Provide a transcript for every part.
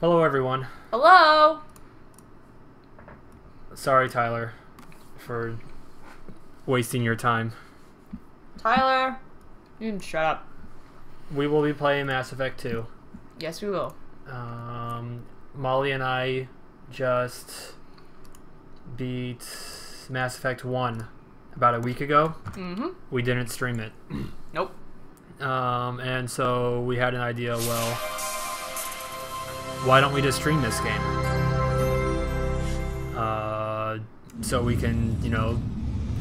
Hello, everyone. Hello! Sorry, Tyler, for wasting your time. Tyler, you can shut up. We will be playing Mass Effect 2. Yes, we will. Molly and I just beat Mass Effect 1 about a week ago. Mm-hmm. We didn't stream it. Nope. And so we had an idea, well, why don't we just stream this game? So we can,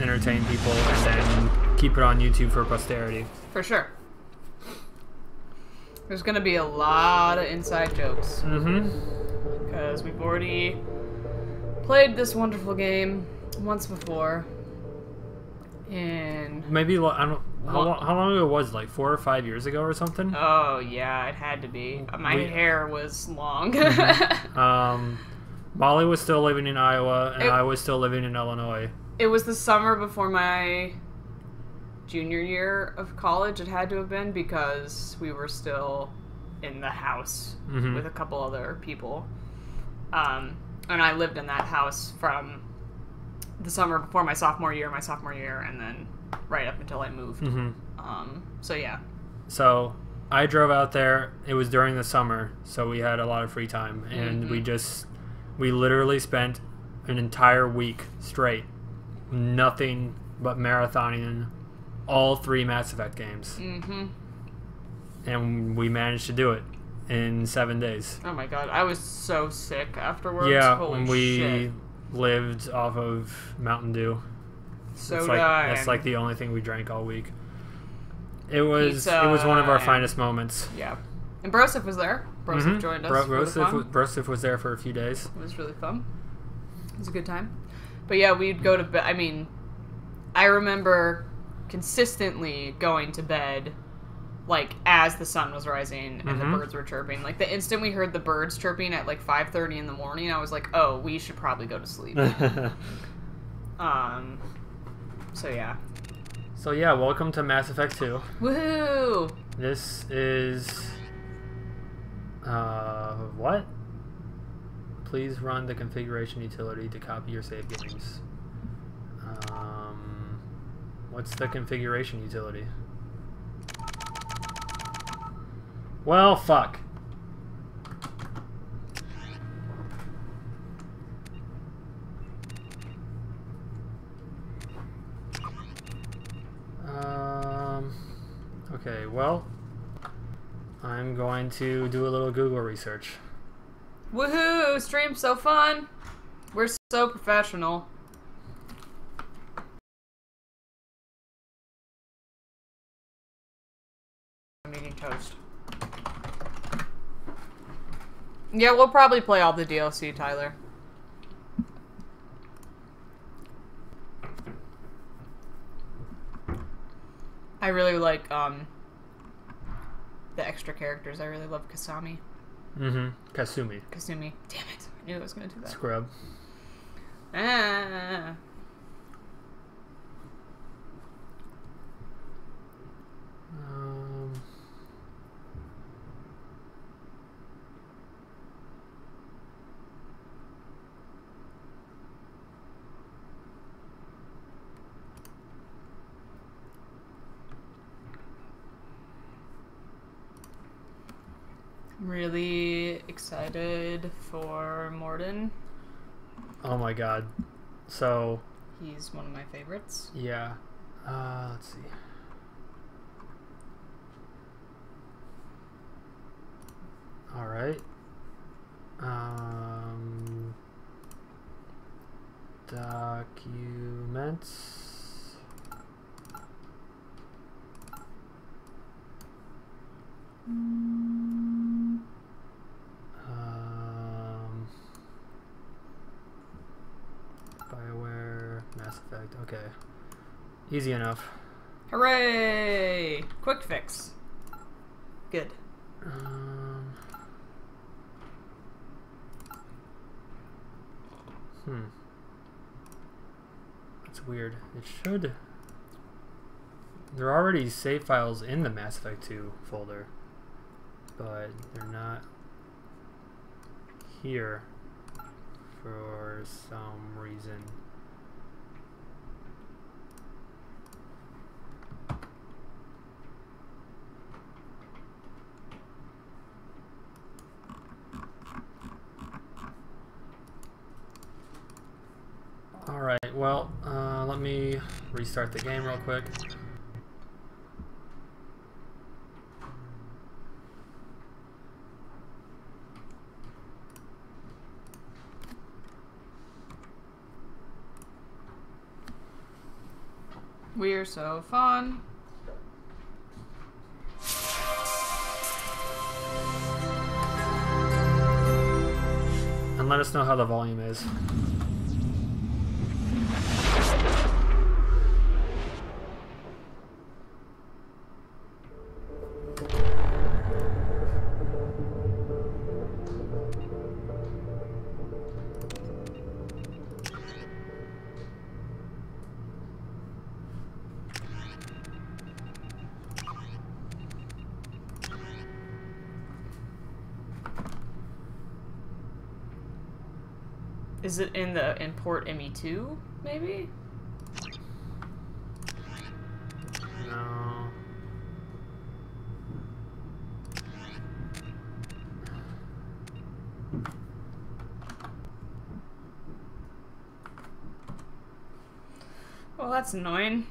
entertain people and then keep it on YouTube for posterity. For sure. There's gonna be a lot of inside jokes. Mm-hmm. Because we've already played this wonderful game once before. And Maybe, I don't how long ago was it? Like 4 or 5 years ago or something? oh yeah, it had to be. My hair was long. Molly was still living in Iowa, and I was still living in Illinois. It was the summer before my junior year of college. It had to have been because we were still in the house with a couple other people. And I lived in that house from the summer before my sophomore year, and then right up until I moved. So yeah. So I drove out there. It was during the summer, so we had a lot of free time, and we literally spent an entire week straight, nothing but marathoning all 3 Mass Effect games. And we managed to do it in 7 days. Oh my god, I was so sick afterwards. Yeah, Holy when we shit. lived off of Mountain Dew. So That's like the only thing we drank all week. It was one of our finest moments. Yeah. And Broseph was there. Broseph joined us. Broseph was there for a few days. It was really fun. It was a good time. But yeah, we'd go to bed. I mean, I remember consistently going to bed like as the sun was rising and the birds were chirping. Like the instant we heard the birds chirping at like 5:30 in the morning, I was like, "Oh, we should probably go to sleep." So yeah, welcome to Mass Effect 2. Woohoo! This is what? Please run the configuration utility to copy your save games. What's the configuration utility? Well, fuck. Okay, well, I'm going to do a little Google research. Woohoo! Stream's so fun! We're so professional. I'm eating toast. Yeah, we'll probably play all the DLC, Tyler. I really like, the extra characters. I really love Kasumi. Kasumi. Kasumi. Damn it. I knew I was going to do that. Scrub. Ah. I'm really excited for Mordin. Oh my god. So... He's one of my favorites. Yeah. Let's see. Alright. Documents. BioWare, Mass Effect. Okay. Easy enough. Hooray! Quick fix. Good. That's weird. It should... There are already save files in the Mass Effect 2 folder, but they're not here for some reason. Alright, well, let me restart the game real quick. We're so fun. And let us know how the volume is. Is it in the import ME2, maybe? No. Well, that's annoying.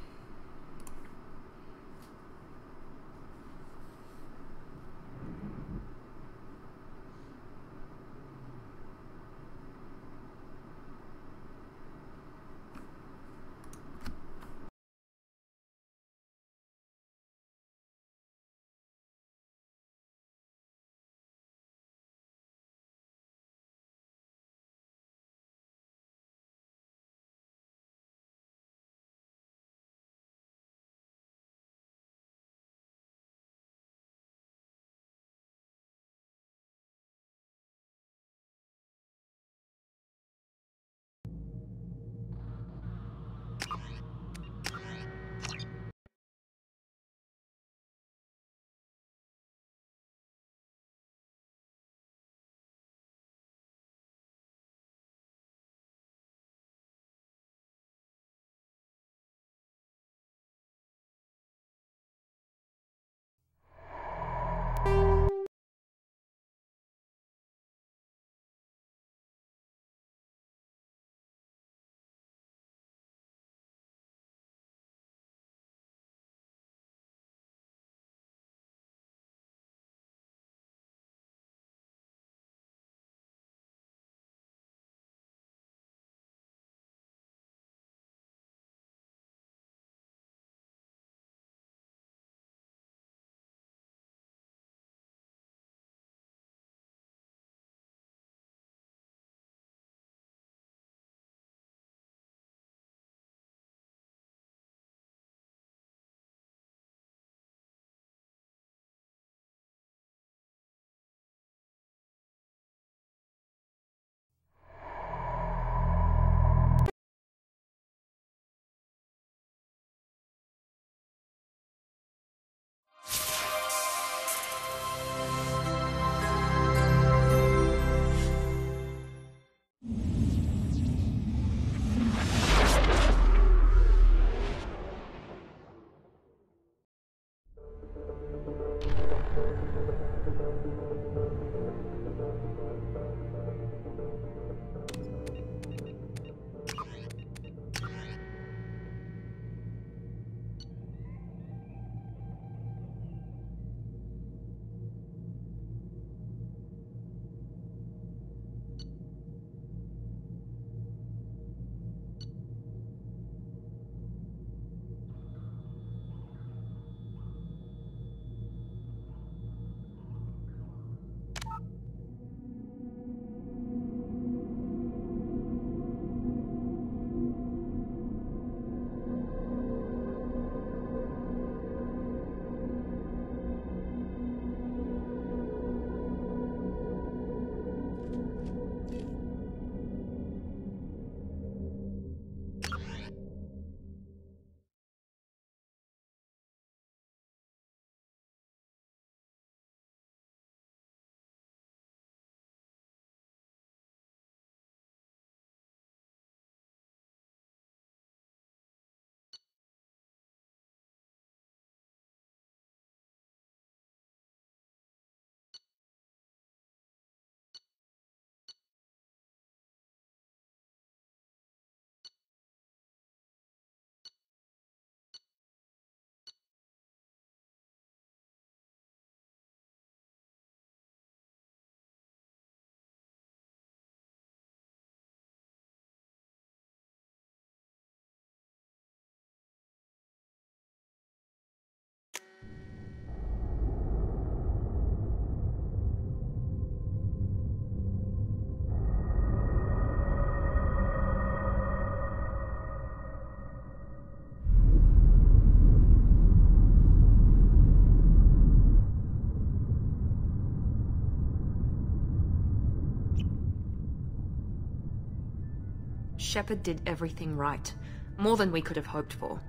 Shepard did everything right. More than we could have hoped for.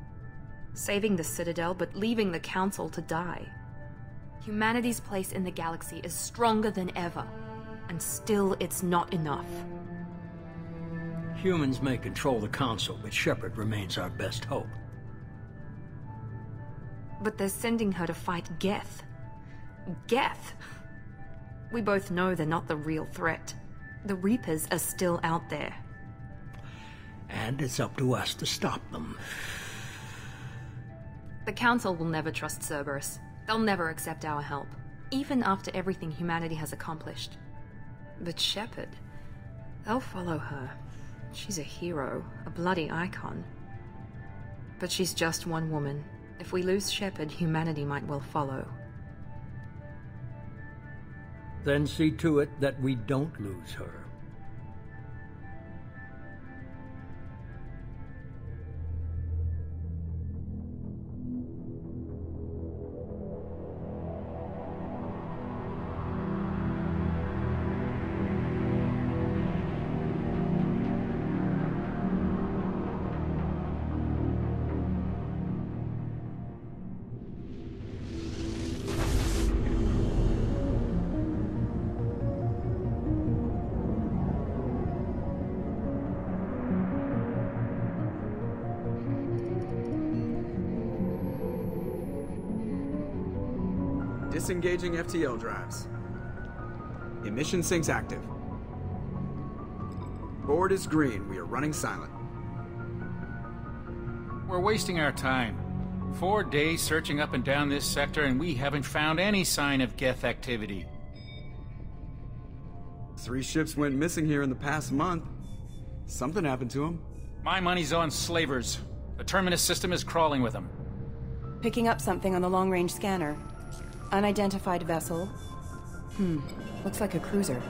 Saving the Citadel, but leaving the Council to die. Humanity's place in the galaxy is stronger than ever. And still, it's not enough. Humans may control the Council, but Shepard remains our best hope. But they're sending her to fight Geth. Geth! We both know they're not the real threat. The Reapers are still out there. And it's up to us to stop them. The Council will never trust Cerberus. They'll never accept our help, even after everything humanity has accomplished. But Shepard, they'll follow her. She's a hero, a bloody icon. But she's just one woman. If we lose Shepard, humanity might well follow. Then see to it that we don't lose her. Disengaging FTL drives. Emission sinks active. Board is green. We are running silent. We're wasting our time. 4 days searching up and down this sector, and we haven't found any sign of Geth activity. 3 ships went missing here in the past month. Something happened to them. My money's on slavers. The Terminus system is crawling with them. Picking up something on the long-range scanner. Unidentified vessel. Looks like a cruiser.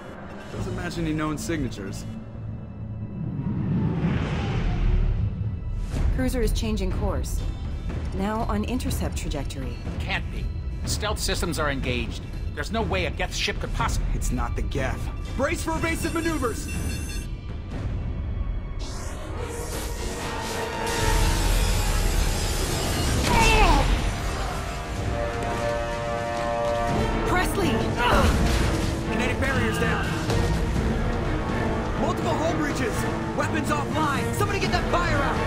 Doesn't match any known signatures. Cruiser is changing course. Now on intercept trajectory. Can't be. Stealth systems are engaged. There's no way a Geth ship could possibly... It's not the Geth. Brace for evasive maneuvers! Presley! Kinetic barriers down. Multiple hull breaches. Weapons offline. Somebody get that fire out.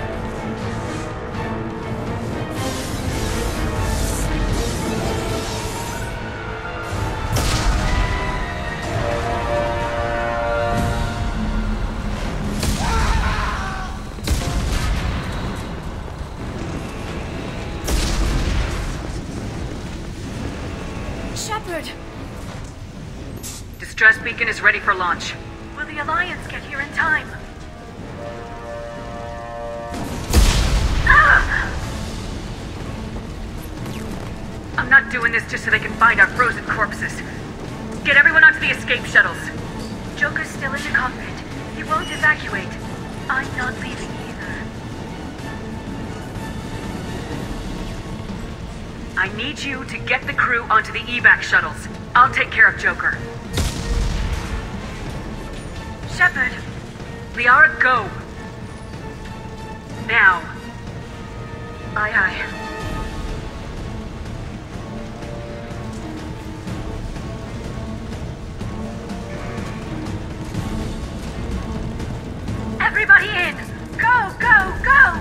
Shepard! Distress beacon is ready for launch. Will the Alliance get here in time? Ah! I'm not doing this just so they can find our frozen corpses. Get everyone onto the escape shuttles. Joker's still in the cockpit. He won't evacuate. I'm not leaving either. I need you to get the crew onto the evac shuttles. I'll take care of Joker. Shepard! Liara, go! Now. Aye, aye. Everybody in! Go, go, go!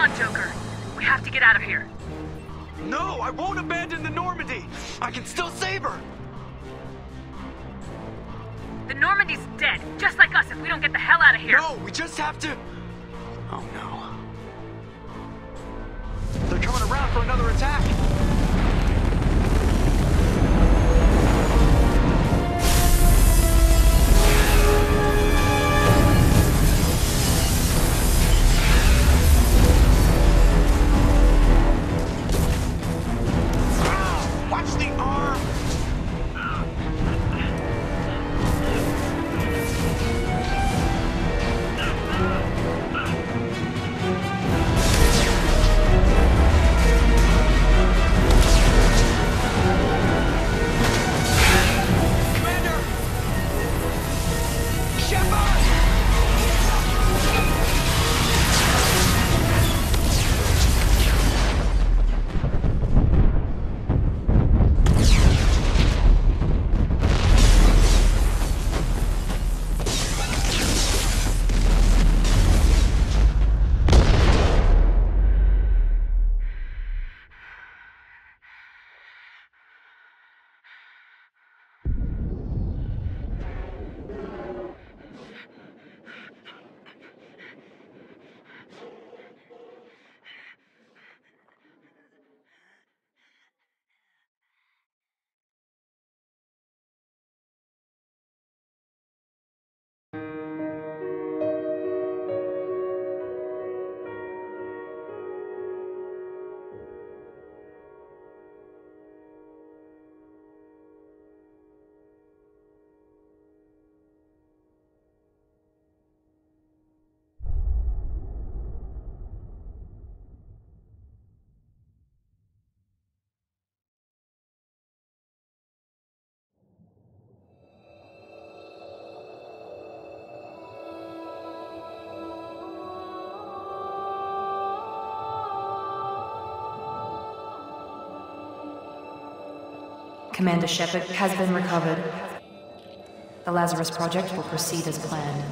on, Joker. We have to get out of here. No, I won't abandon the Normandy. I can still save her. The Normandy's dead, just like us if we don't get the hell out of here. No, we just have to... Oh no. They're coming around for another attack. Watch the arm! Commander! Shepard! Commander Shepard has been recovered. The Lazarus Project will proceed as planned.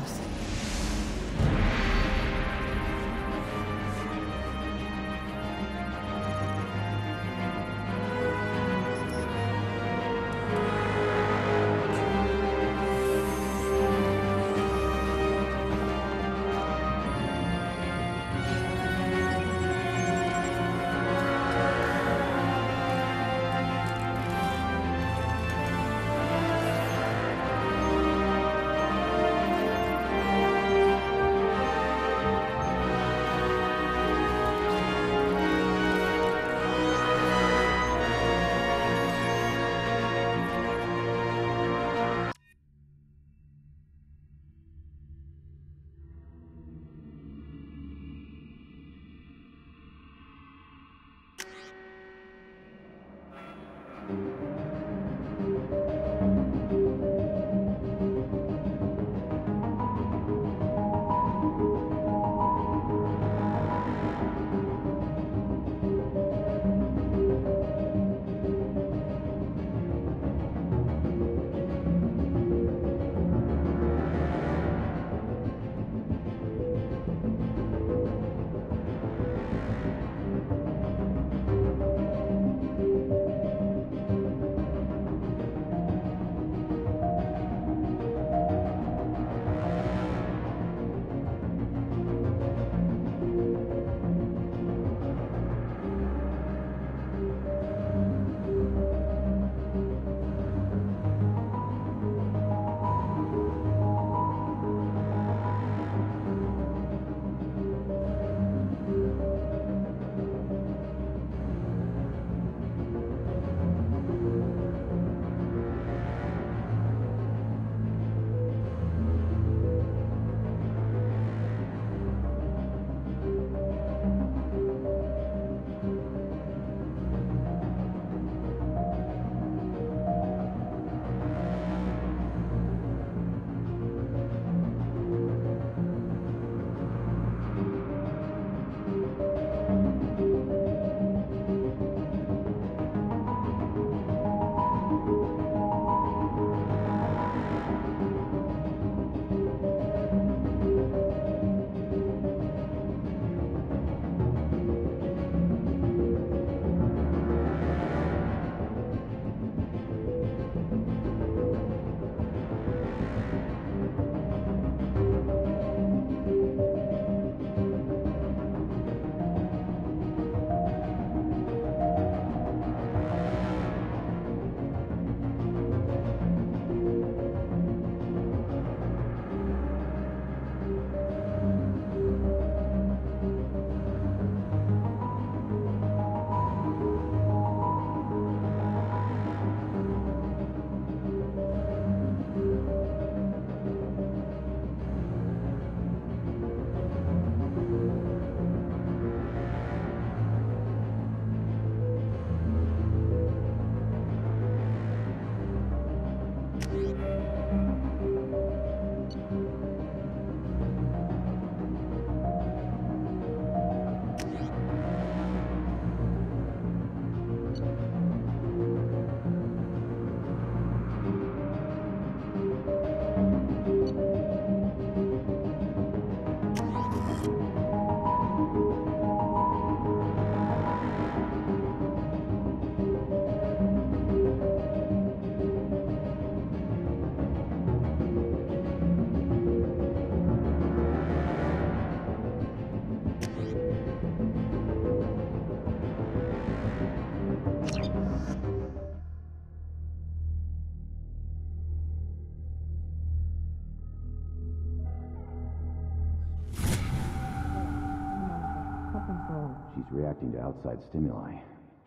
She's reacting to outside stimuli,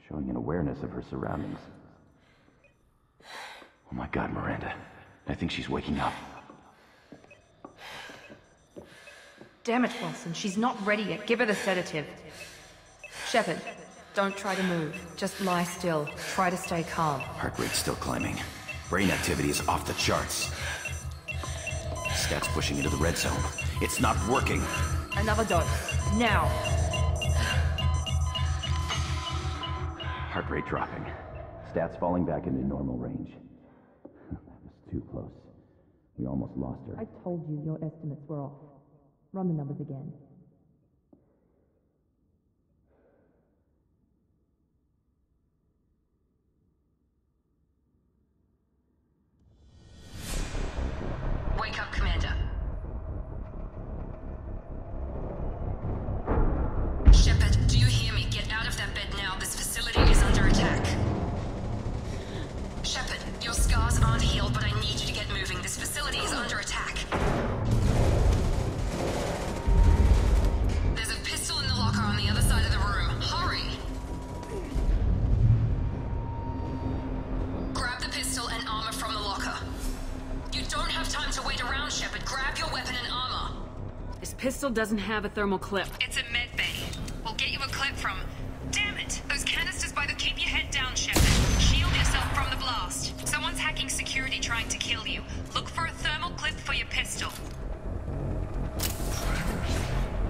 showing an awareness of her surroundings. Oh my god, Miranda. I think she's waking up. Damn it, Wilson. She's not ready yet. Give her the sedative. Shepard, don't try to move. Just lie still. Try to stay calm. Heart rate's still climbing. Brain activity is off the charts. Stats pushing into the red zone. It's not working. Another dose. Now. Heart rate dropping. Stats falling back into normal range. That was too close. We almost lost her. I told you your estimates were off. Run the numbers again. Wake up, Commander. Shepard, do you hear me? Get out of that bed now. This facility is under attack. Shepard, your scars aren't healed, but I need you to get moving. This facility is under attack. There's a pistol in the locker on the other side of the room. Hurry! Grab the pistol and armor from the locker. You don't have time to wait around, Shepard. Grab your weapon and armor. This pistol doesn't have a thermal clip. It's a med bay. We'll get you a clip from... Damn it! Those canisters by the... Keep your head down, Shepard. Shield yourself from the blast. Someone's hacking security trying to kill you. Look for a thermal clip for your pistol.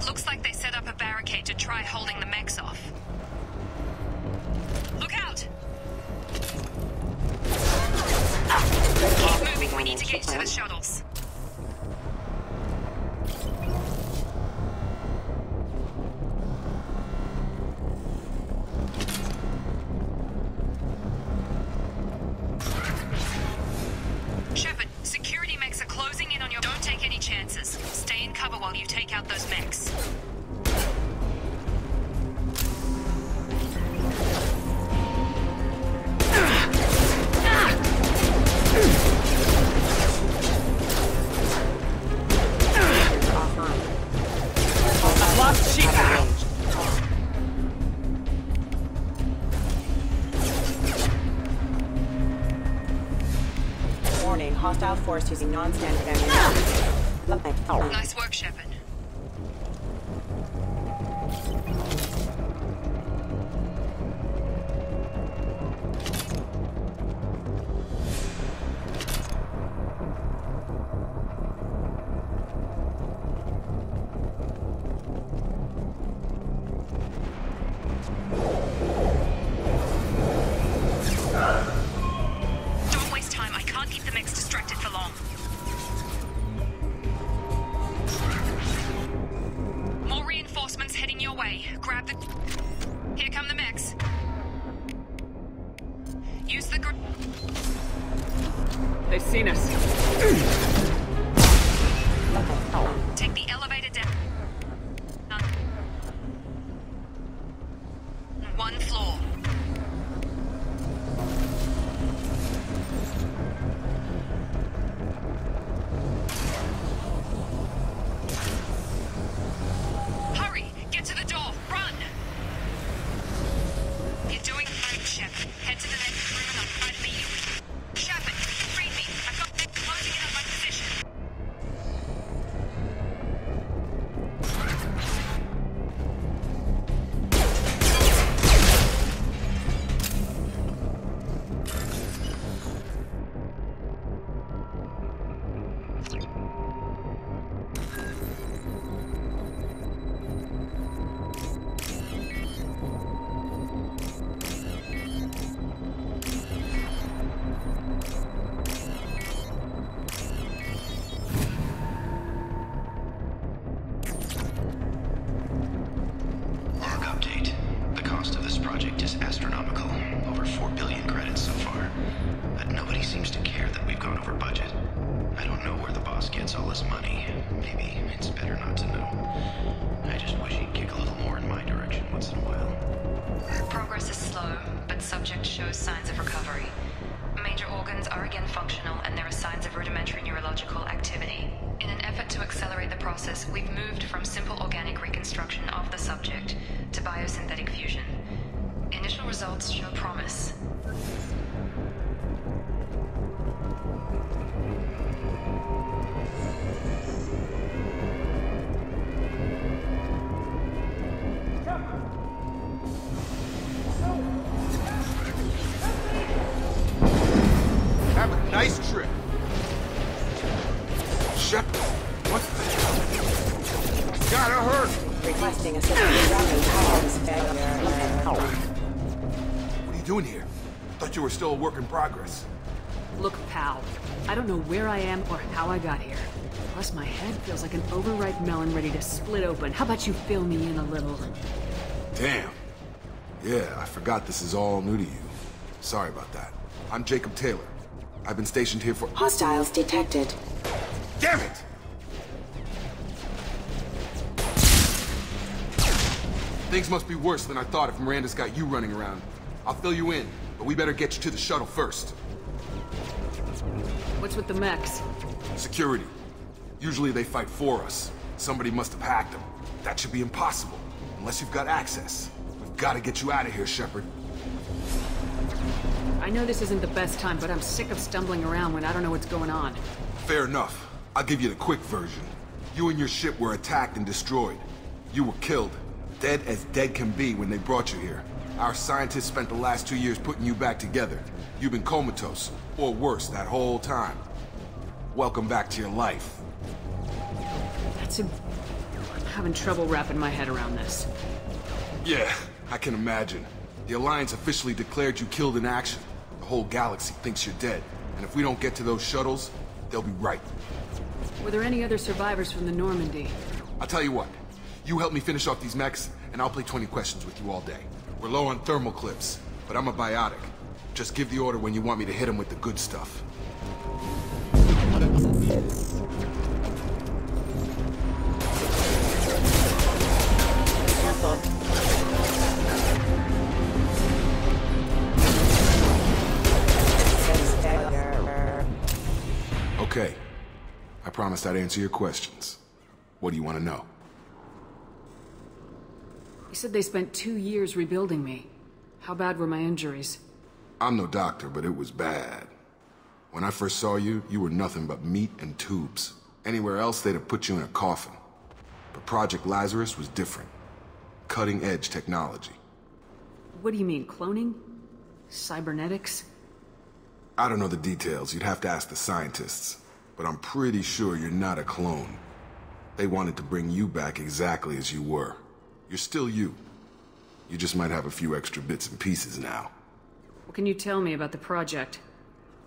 Looks like they set up a barricade to try holding the mechs off. Look out! Keep moving. We need to get to the shuttles. Shepard, security mechs are closing in on your... Don't take any chances. Stay in cover while you take out those mechs. Lost sheep. Warning, hostile force using non-standard ammunition. Nice work, Shepard. Don't waste time. I can't keep the mechs distracted for long. More reinforcements heading your way. Grab the... Here come the mechs. Use the... They've seen us. Take the elevator down. One floor. Hurry! Get to the door! Run! You're doing fine, Shepard. Head to the next room and I'll try to meet you. Shepard, read me. I've got them closing in on my position. Log update. The cost of this project is astronomical. Over 4 billion credits so far. But nobody seems to care that we've gone over budget. I don't know where the boss gets all this money. Maybe it's better not to know. I just wish he'd kick a little more in my direction once in a while. Progress is slow, but subject shows signs of recovery. Major organs are again functional, and there are signs of rudimentary neurological activity. In an effort to accelerate the process, we've moved from simple organic reconstruction of the subject to biosynthetic Requesting assistance. Rapid powers failure. What are you doing here? Thought you were still a work in progress. Look, pal. I don't know where I am or how I got here. Plus, my head feels like an overripe melon ready to split open. How about you fill me in a little? Damn. Yeah, I forgot this is all new to you. Sorry about that. I'm Jacob Taylor. I've been stationed here for— Hostiles detected. Damn it! Things must be worse than I thought if Miranda's got you running around. I'll fill you in, but we better get you to the shuttle first. What's with the mechs? Security. Usually they fight for us. Somebody must have hacked them. That should be impossible, unless you've got access. We've got to get you out of here, Shepard. I know this isn't the best time, but I'm sick of stumbling around when I don't know what's going on. Fair enough. I'll give you the quick version. You and your ship were attacked and destroyed. You were killed. Dead as dead can be when they brought you here. Our scientists spent the last 2 years putting you back together. You've been comatose, or worse, that whole time. Welcome back to your life. I'm having trouble wrapping my head around this. Yeah, I can imagine. The Alliance officially declared you killed in action. The whole galaxy thinks you're dead. And if we don't get to those shuttles, they'll be right. Were there any other survivors from the Normandy? I'll tell you what. You help me finish off these mechs, and I'll play 20 questions with you all day. We're low on thermal clips, but I'm a biotic. Just give the order when you want me to hit them with the good stuff. Okay. I promised I'd answer your questions. What do you want to know? You said they spent 2 years rebuilding me. How bad were my injuries? I'm no doctor, but it was bad. When I first saw you, you were nothing but meat and tubes. Anywhere else, they'd have put you in a coffin. But Project Lazarus was different. Cutting-edge technology. What do you mean, cloning? Cybernetics? I don't know the details. You'd have to ask the scientists. But I'm pretty sure you're not a clone. They wanted to bring you back exactly as you were. You're still you. You just might have a few extra bits and pieces now. What can you tell me about the project?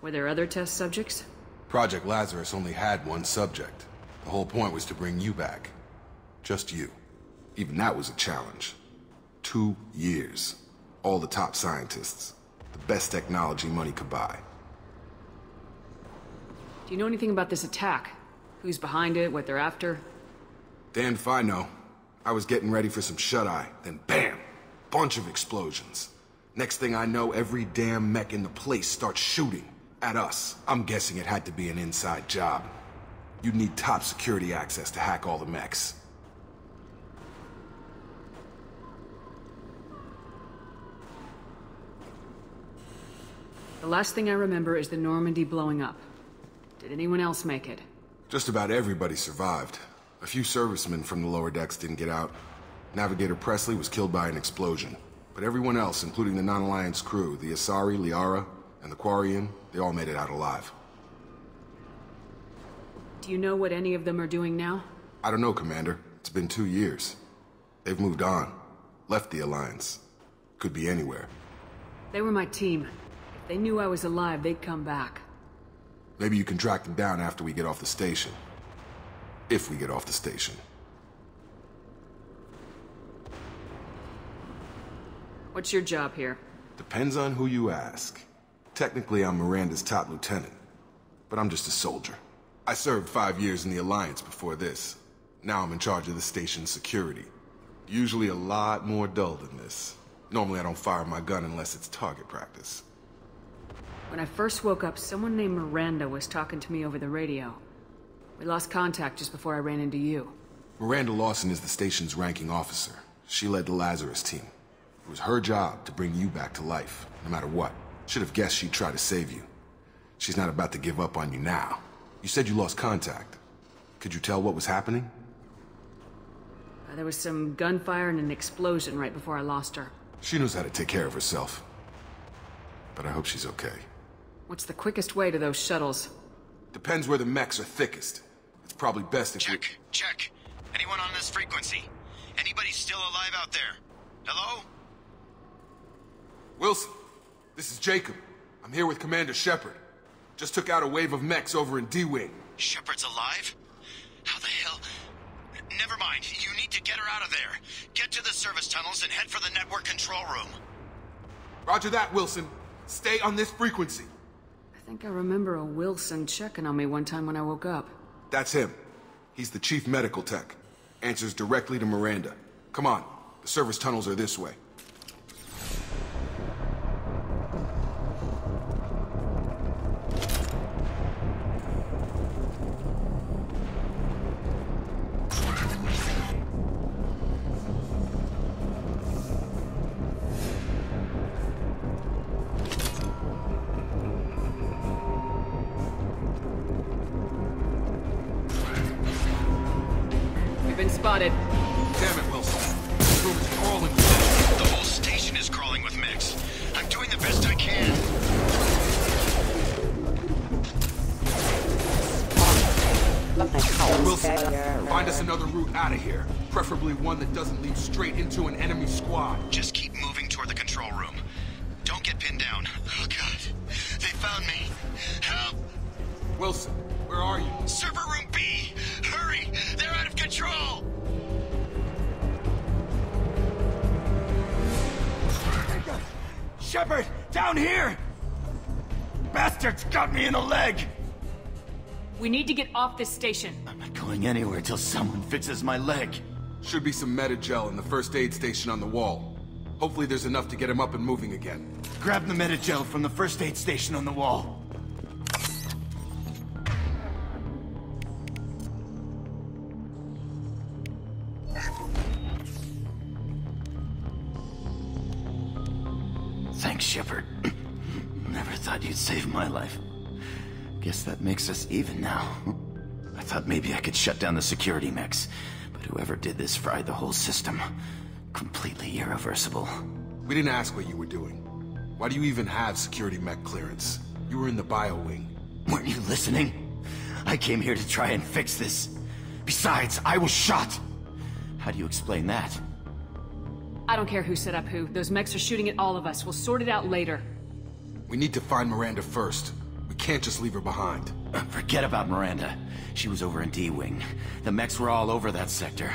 Were there other test subjects? Project Lazarus only had one subject. The whole point was to bring you back. Just you. Even that was a challenge. 2 years. All the top scientists. The best technology money could buy. Do you know anything about this attack? Who's behind it, what they're after? Damned if I know. I was getting ready for some shut-eye, then bam! Bunch of explosions. Next thing I know, every damn mech in the place starts shooting. At us. I'm guessing it had to be an inside job. You'd need top security access to hack all the mechs. The last thing I remember is the Normandy blowing up. Did anyone else make it? Just about everybody survived. A few servicemen from the lower decks didn't get out. Navigator Presley was killed by an explosion. But everyone else, including the non-Alliance crew, the Asari, Liara, and the Quarian, they all made it out alive. Do you know what any of them are doing now? I don't know, Commander. It's been 2 years. They've moved on. Left the Alliance. Could be anywhere. They were my team. If they knew I was alive, they'd come back. Maybe you can track them down after we get off the station. If we get off the station. What's your job here? Depends on who you ask. Technically, I'm Miranda's top lieutenant. But I'm just a soldier. I served 5 years in the Alliance before this. Now I'm in charge of the station's security. Usually a lot more dull than this. Normally I don't fire my gun unless it's target practice. When I first woke up, someone named Miranda was talking to me over the radio. We lost contact just before I ran into you. Miranda Lawson is the station's ranking officer. She led the Lazarus team. It was her job to bring you back to life, no matter what. Should have guessed she'd try to save you. She's not about to give up on you now. You said you lost contact. Could you tell what was happening? There was some gunfire and an explosion right before I lost her. She knows how to take care of herself. But I hope she's okay. What's the quickest way to those shuttles? Depends where the mechs are thickest. It's probably best if Check. Anyone on this frequency? Anybody still alive out there? Hello? Wilson, this is Jacob. I'm here with Commander Shepard. Just took out a wave of mechs over in D-Wing. Shepard's alive? How the hell? Never mind. You need to get her out of there. Get to the service tunnels and head for the network control room. Roger that, Wilson. Stay on this frequency. I think I remember a Wilson checking on me one time when I woke up. That's him. He's the chief medical tech. Answers directly to Miranda. Come on. The service tunnels are this way. Spotted. Damn it, Wilson. This room is crawling with mechs. The whole station is crawling with mechs. I'm doing the best I can. Wilson, find us another route out of here. Preferably one that doesn't lead straight into an enemy squad. Just keep moving toward the control room. Don't get pinned down. Oh, God. They found me. Help! Wilson, where are you? Server room B! Hurry! They're out of control! Shepard! Down here! Bastards got me in the leg! We need to get off this station. I'm not going anywhere till someone fixes my leg. Should be some Medi-gel in the first aid station on the wall. Hopefully there's enough to get him up and moving again. Grab the Medi-gel from the first aid station on the wall. Thanks, Shepard. Never thought you'd save my life. Guess that makes us even now. I thought maybe I could shut down the security mechs, but whoever did this fried the whole system. Completely irreversible. We didn't ask what you were doing. Why do you even have security mech clearance? You were in the bio wing. Weren't you listening? I came here to try and fix this. Besides, I was shot. How do you explain that? I don't care who set up who. Those mechs are shooting at all of us. We'll sort it out later. We need to find Miranda first. We can't just leave her behind. Forget about Miranda. She was over in D-Wing. The mechs were all over that sector.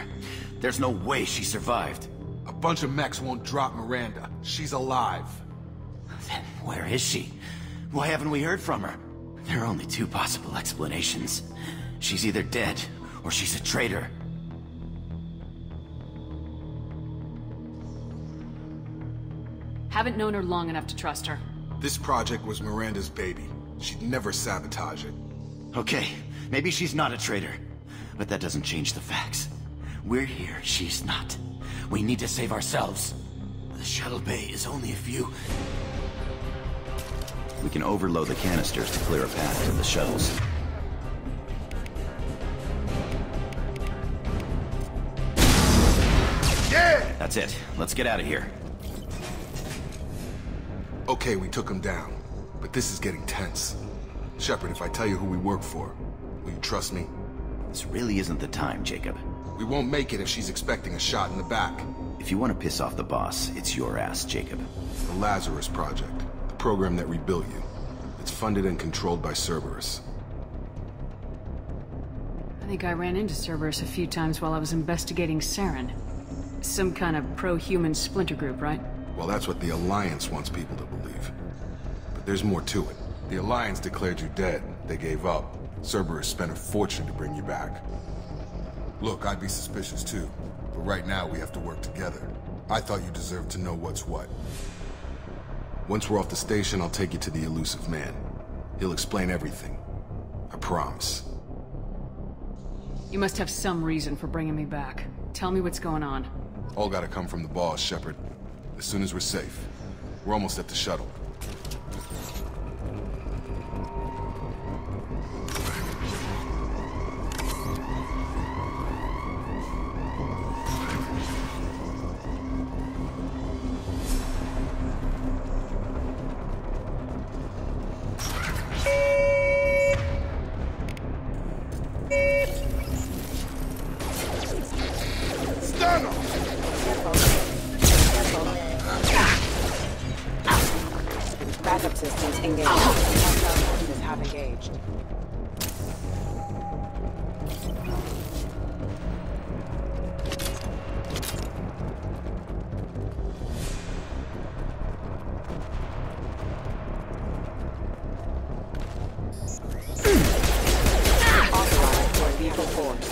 There's no way she survived. A bunch of mechs won't drop Miranda. She's alive. Then where is she? Why haven't we heard from her? There are only two possible explanations. She's either dead, or she's a traitor. Haven't known her long enough to trust her. This project was Miranda's baby. She'd never sabotage it. Okay, maybe she's not a traitor. But that doesn't change the facts. We're here, she's not. We need to save ourselves. The shuttle bay is only a few... We can overload the canisters to clear a path to the shuttles. Yeah! That's it. Let's get out of here. Okay, we took him down. But this is getting tense. Shepard, if I tell you who we work for, will you trust me? This really isn't the time, Jacob. We won't make it if she's expecting a shot in the back. If you want to piss off the boss, it's your ass, Jacob. The Lazarus Project. The program that rebuilt you. It's funded and controlled by Cerberus. I think I ran into Cerberus a few times while I was investigating Saren. Some kind of pro-human splinter group, right? Well, that's what the Alliance wants people to believe. But there's more to it. The Alliance declared you dead. They gave up. Cerberus spent a fortune to bring you back. Look, I'd be suspicious too. But right now, we have to work together. I thought you deserved to know what's what. Once we're off the station, I'll take you to the Elusive Man. He'll explain everything. I promise. You must have some reason for bringing me back. Tell me what's going on. All gotta come from the boss, Shepard. As soon as we're safe. We're almost at the shuttle. Stand up! have engaged. Authorized for lethal force.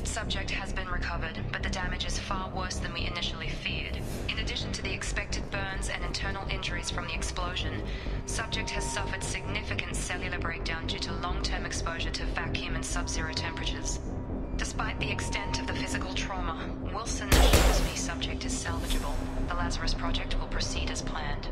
Subject has been recovered, but the damage is far worse than we initially feared. In addition to the expected burns and internal injuries from the explosion, subject has suffered significant cellular breakdown due to long-term exposure to vacuum and sub-zero temperatures. Despite the extent of the physical trauma, Wilson assures me subject is salvageable. The Lazarus Project will proceed as planned.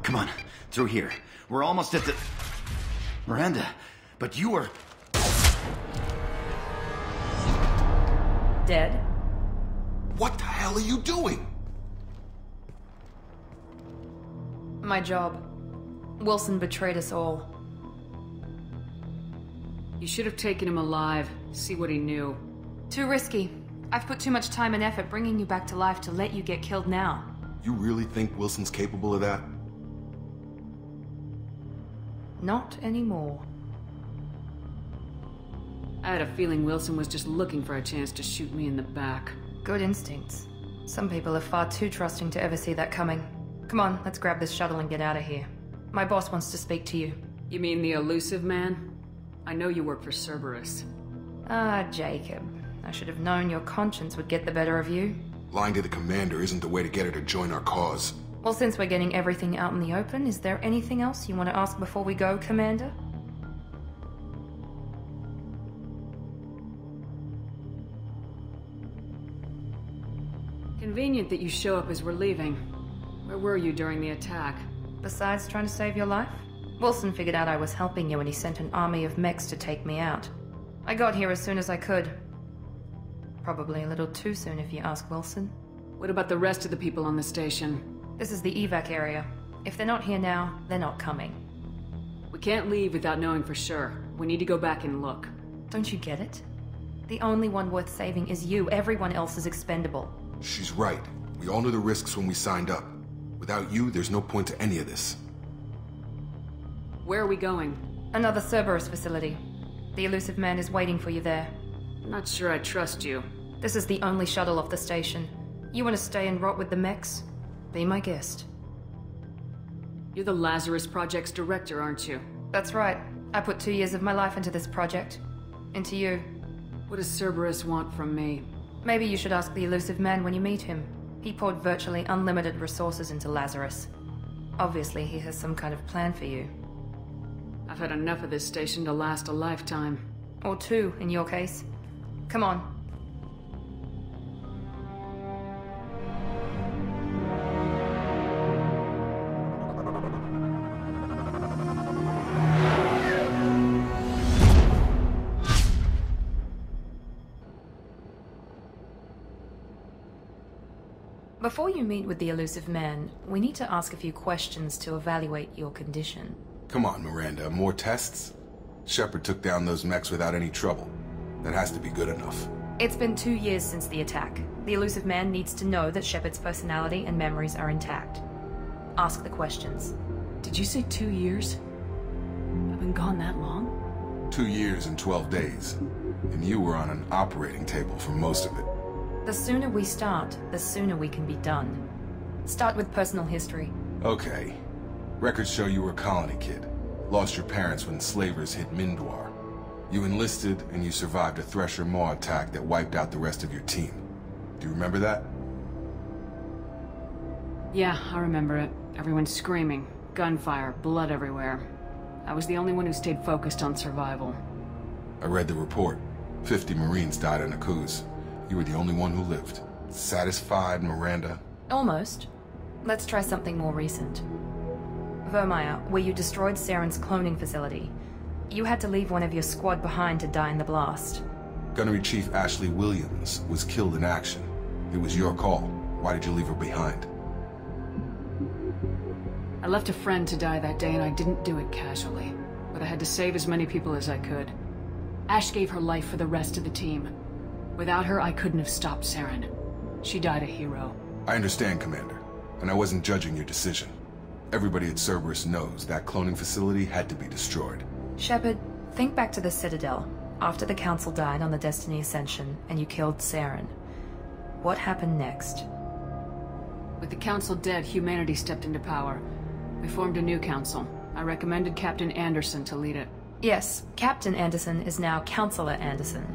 Come on, through here. We're almost at the... Miranda, but you were... Dead? What the hell are you doing? My job. Wilson betrayed us all. You should have taken him alive, see what he knew. Too risky. I've put too much time and effort bringing you back to life to let you get killed now. You really think Wilson's capable of that? Not anymore. I had a feeling Wilson was just looking for a chance to shoot me in the back. Good instincts. Some people are far too trusting to ever see that coming. Come on, let's grab this shuttle and get out of here. My boss wants to speak to you. You mean the elusive man? I know you work for Cerberus. Ah, Jacob. I should have known your conscience would get the better of you. Lying to the commander isn't the way to get her to join our cause. Well, since we're getting everything out in the open, is there anything else you want to ask before we go, Commander? Convenient that you show up as we're leaving. Where were you during the attack? Besides trying to save your life? Wilson figured out I was helping you and he sent an army of mechs to take me out. I got here as soon as I could. Probably a little too soon if you ask Wilson. What about the rest of the people on the station? This is the evac area. If they're not here now, they're not coming. We can't leave without knowing for sure. We need to go back and look. Don't you get it? The only one worth saving is you. Everyone else is expendable. She's right. We all knew the risks when we signed up. Without you, there's no point to any of this. Where are we going? Another Cerberus facility. The elusive man is waiting for you there. I'm not sure I trust you. This is the only shuttle off the station. You want to stay and rot with the mechs? Be my guest. You're the Lazarus Project's director, aren't you? That's right. I put 2 years of my life into this project. Into you. What does Cerberus want from me? Maybe you should ask the elusive man when you meet him. He poured virtually unlimited resources into Lazarus. Obviously, he has some kind of plan for you. I've had enough of this station to last a lifetime. Or 2, in your case. Come on. Before you meet with the elusive man, we need to ask a few questions to evaluate your condition. Come on, Miranda, more tests? Shepard took down those mechs without any trouble. That has to be good enough. It's been 2 years since the attack. The elusive man needs to know that Shepard's personality and memories are intact. Ask the questions. Did you say 2 years? I've been gone that long? 2 years and 12 days. And you were on an operating table for most of it. The sooner we start, the sooner we can be done. Start with personal history. Okay. Records show you were a colony kid. Lost your parents when slavers hit Mindwar. You enlisted, and you survived a Thresher Maw attack that wiped out the rest of your team. Do you remember that? Yeah, I remember it. Everyone screaming. Gunfire, blood everywhere. I was the only one who stayed focused on survival. I read the report. 50 Marines died in Akuz. You were the only one who lived. Satisfied, Miranda? Almost. Let's try something more recent. Vermeer, where you destroyed Saren's cloning facility. You had to leave one of your squad behind to die in the blast. Gunnery Chief Ashley Williams was killed in action. It was your call. Why did you leave her behind? I left a friend to die that day and I didn't do it casually. But I had to save as many people as I could. Ash gave her life for the rest of the team. Without her, I couldn't have stopped Saren. She died a hero. I understand, Commander. And I wasn't judging your decision. Everybody at Cerberus knows that cloning facility had to be destroyed. Shepard, think back to the Citadel, after the Council died on the Destiny Ascension, and you killed Saren. What happened next? With the Council dead, humanity stepped into power. We formed a new council. I recommended Captain Anderson to lead it. Yes, Captain Anderson is now Counselor Anderson.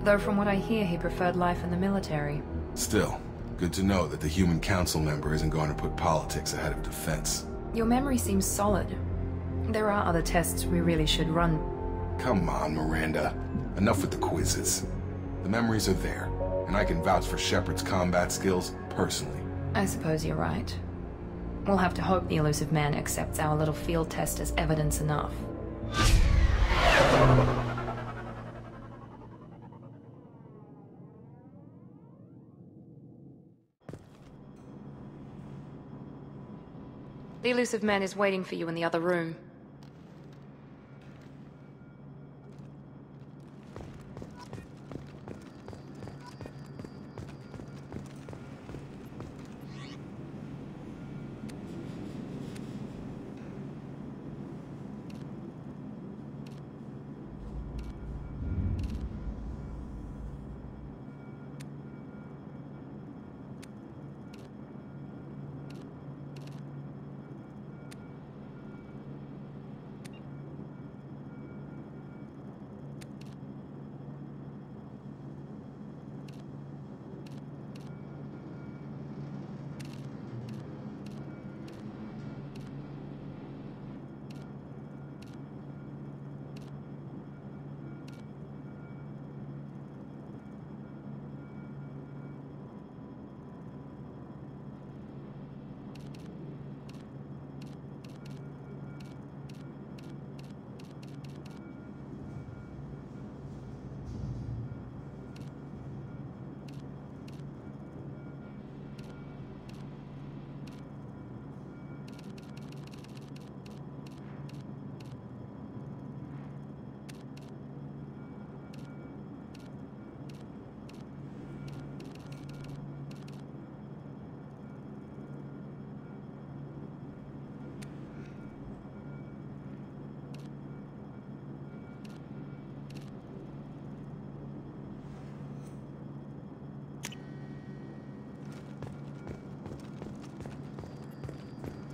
Though from what I hear, he preferred life in the military. Still, good to know that the human council member isn't going to put politics ahead of defense. Your memory seems solid. There are other tests we really should run. Come on, Miranda. Enough with the quizzes. The memories are there, and I can vouch for Shepard's combat skills personally. I suppose you're right. We'll have to hope the elusive man accepts our little field test as evidence enough. The elusive man is waiting for you in the other room.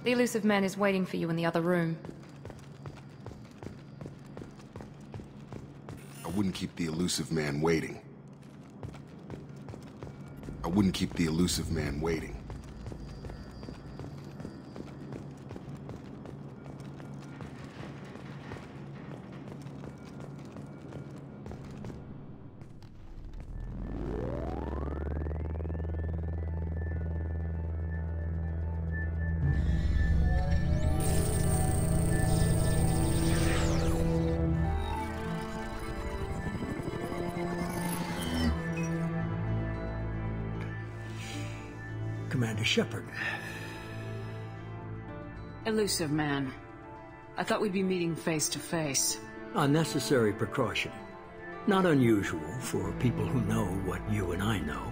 The elusive man is waiting for you in the other room. I wouldn't keep the elusive man waiting. I wouldn't keep the elusive man waiting. Commander Shepard. Elusive man. I thought we'd be meeting face to face. Unnecessary precaution. Not unusual for people who know what you and I know.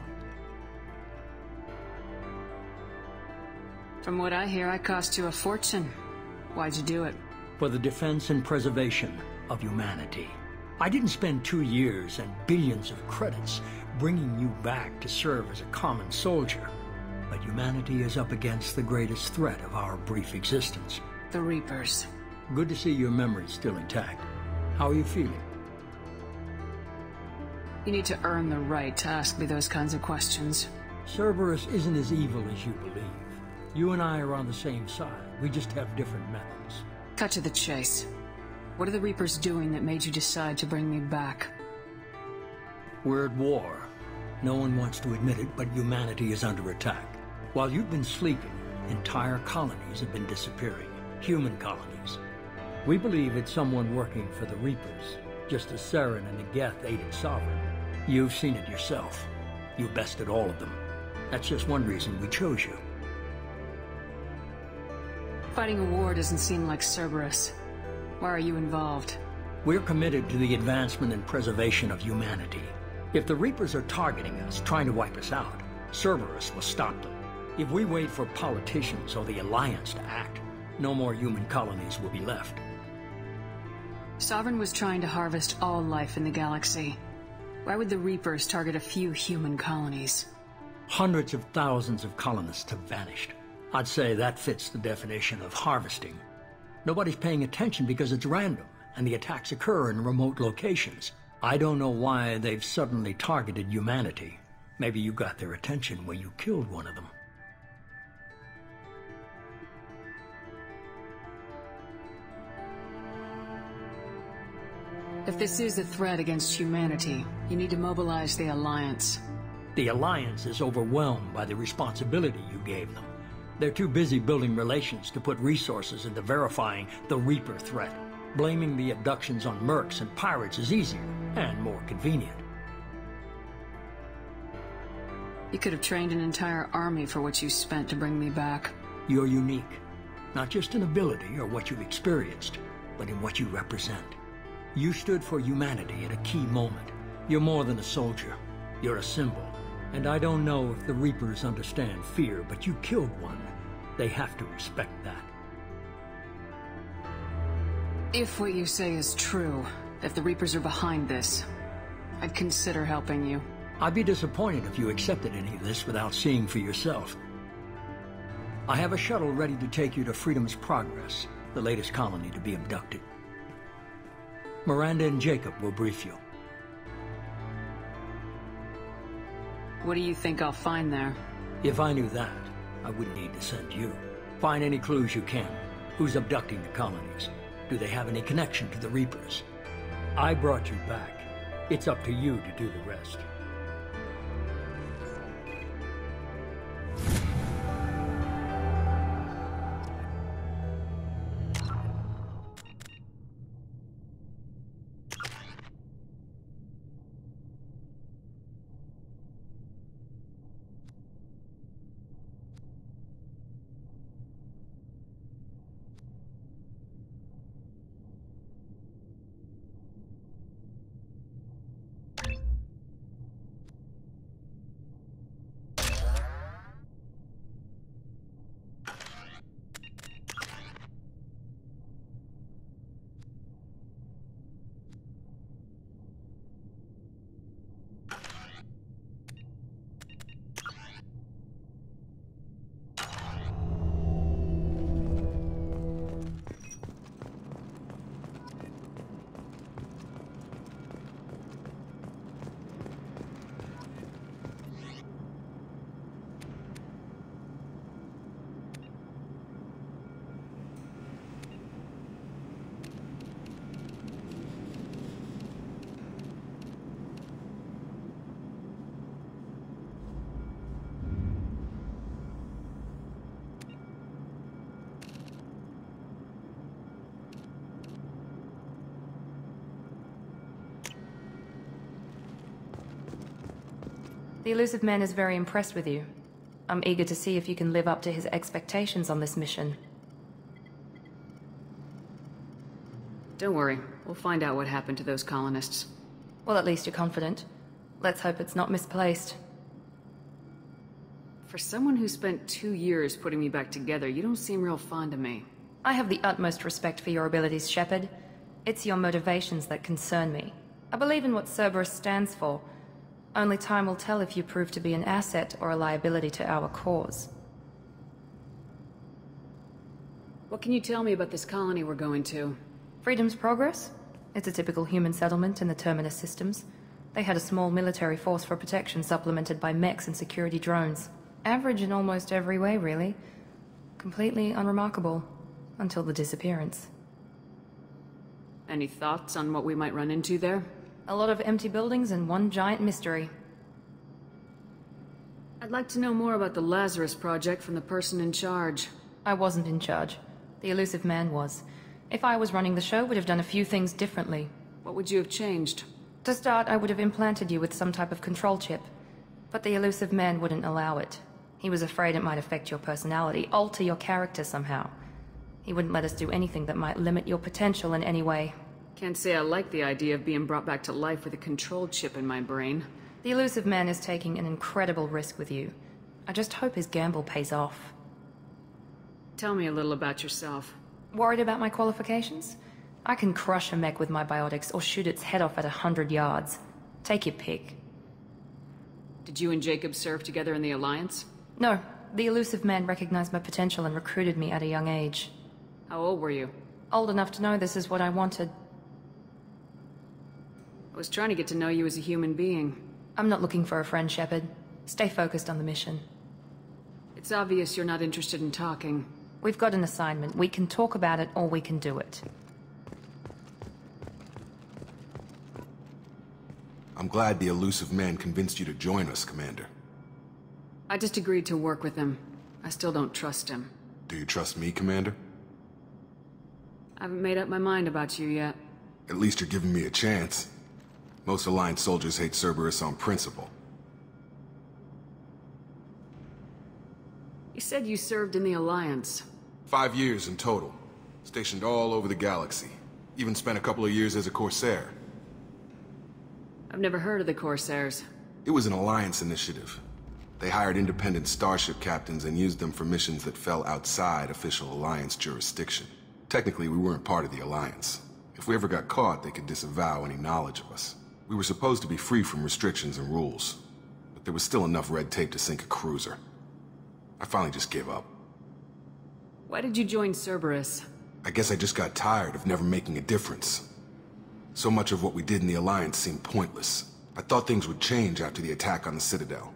From what I hear, I cost you a fortune. Why'd you do it? For the defense and preservation of humanity. I didn't spend 2 years and billions of credits bringing you back to serve as a common soldier. But humanity is up against the greatest threat of our brief existence. The Reapers. Good to see your memory's still intact. How are you feeling? You need to earn the right to ask me those kinds of questions. Cerberus isn't as evil as you believe. You and I are on the same side. We just have different methods. Cut to the chase. What are the Reapers doing that made you decide to bring me back? We're at war. No one wants to admit it, but humanity is under attack. While you've been sleeping, entire colonies have been disappearing. Human colonies. We believe it's someone working for the Reapers, just as Saren and Geth aided Sovereign. You've seen it yourself. You bested all of them. That's just one reason we chose you. Fighting a war doesn't seem like Cerberus. Why are you involved? We're committed to the advancement and preservation of humanity. If the Reapers are targeting us, trying to wipe us out, Cerberus will stop them. If we wait for politicians or the Alliance to act, no more human colonies will be left. Sovereign was trying to harvest all life in the galaxy. Why would the Reapers target a few human colonies? Hundreds of thousands of colonists have vanished. I'd say that fits the definition of harvesting. Nobody's paying attention because it's random, and the attacks occur in remote locations. I don't know why they've suddenly targeted humanity. Maybe you got their attention when you killed one of them. If this is a threat against humanity, you need to mobilize the Alliance. The Alliance is overwhelmed by the responsibility you gave them. They're too busy building relations to put resources into verifying the Reaper threat. Blaming the abductions on mercs and pirates is easier and more convenient. You could have trained an entire army for what you spent to bring me back. You're unique, not just in ability or what you've experienced, but in what you represent. You stood for humanity at a key moment. You're more than a soldier. You're a symbol. And I don't know if the Reapers understand fear, but you killed one. They have to respect that. If what you say is true, if the Reapers are behind this, I'd consider helping you. I'd be disappointed if you accepted any of this without seeing for yourself. I have a shuttle ready to take you to Freedom's Progress, the latest colony to be abducted. Miranda and Jacob will brief you. What do you think I'll find there? If I knew that, I wouldn't need to send you. Find any clues you can. Who's abducting the colonies? Do they have any connection to the Reapers? I brought you back. It's up to you to do the rest. The Elusive Man is very impressed with you. I'm eager to see if you can live up to his expectations on this mission. Don't worry. We'll find out what happened to those colonists. Well, at least you're confident. Let's hope it's not misplaced. For someone who spent 2 years putting me back together, you don't seem real fond of me. I have the utmost respect for your abilities, Shepard. It's your motivations that concern me. I believe in what Cerberus stands for. Only time will tell if you prove to be an asset or a liability to our cause. What can you tell me about this colony we're going to? Freedom's Progress? It's a typical human settlement in the Terminus systems. They had a small military force for protection supplemented by mechs and security drones. Average in almost every way, really. Completely unremarkable. Until the disappearance. Any thoughts on what we might run into there? A lot of empty buildings and one giant mystery. I'd like to know more about the Lazarus Project from the person in charge. I wasn't in charge. The Elusive Man was. If I was running the show, would have done a few things differently. What would you have changed? To start, I would have implanted you with some type of control chip. But the Elusive Man wouldn't allow it. He was afraid it might affect your personality, alter your character somehow. He wouldn't let us do anything that might limit your potential in any way. Can't say I like the idea of being brought back to life with a control chip in my brain. The Elusive Man is taking an incredible risk with you. I just hope his gamble pays off. Tell me a little about yourself. Worried about my qualifications? I can crush a mech with my biotics or shoot its head off at 100 yards. Take your pick. Did you and Jacob serve together in the Alliance? No. The Elusive Man recognized my potential and recruited me at a young age. How old were you? Old enough to know this is what I wanted. I was trying to get to know you as a human being. I'm not looking for a friend, Shepard. Stay focused on the mission. It's obvious you're not interested in talking. We've got an assignment. We can talk about it, or we can do it. I'm glad the Elusive Man convinced you to join us, Commander. I just agreed to work with him. I still don't trust him. Do you trust me, Commander? I haven't made up my mind about you yet. At least you're giving me a chance. Most Alliance soldiers hate Cerberus on principle. You said you served in the Alliance. 5 years in total. Stationed all over the galaxy. Even spent a couple of years as a Corsair. I've never heard of the Corsairs. It was an Alliance initiative. They hired independent starship captains and used them for missions that fell outside official Alliance jurisdiction. Technically, we weren't part of the Alliance. If we ever got caught, they could disavow any knowledge of us. We were supposed to be free from restrictions and rules, but there was still enough red tape to sink a cruiser. I finally just gave up. Why did you join Cerberus? I guess I just got tired of never making a difference. So much of what we did in the Alliance seemed pointless. I thought things would change after the attack on the Citadel.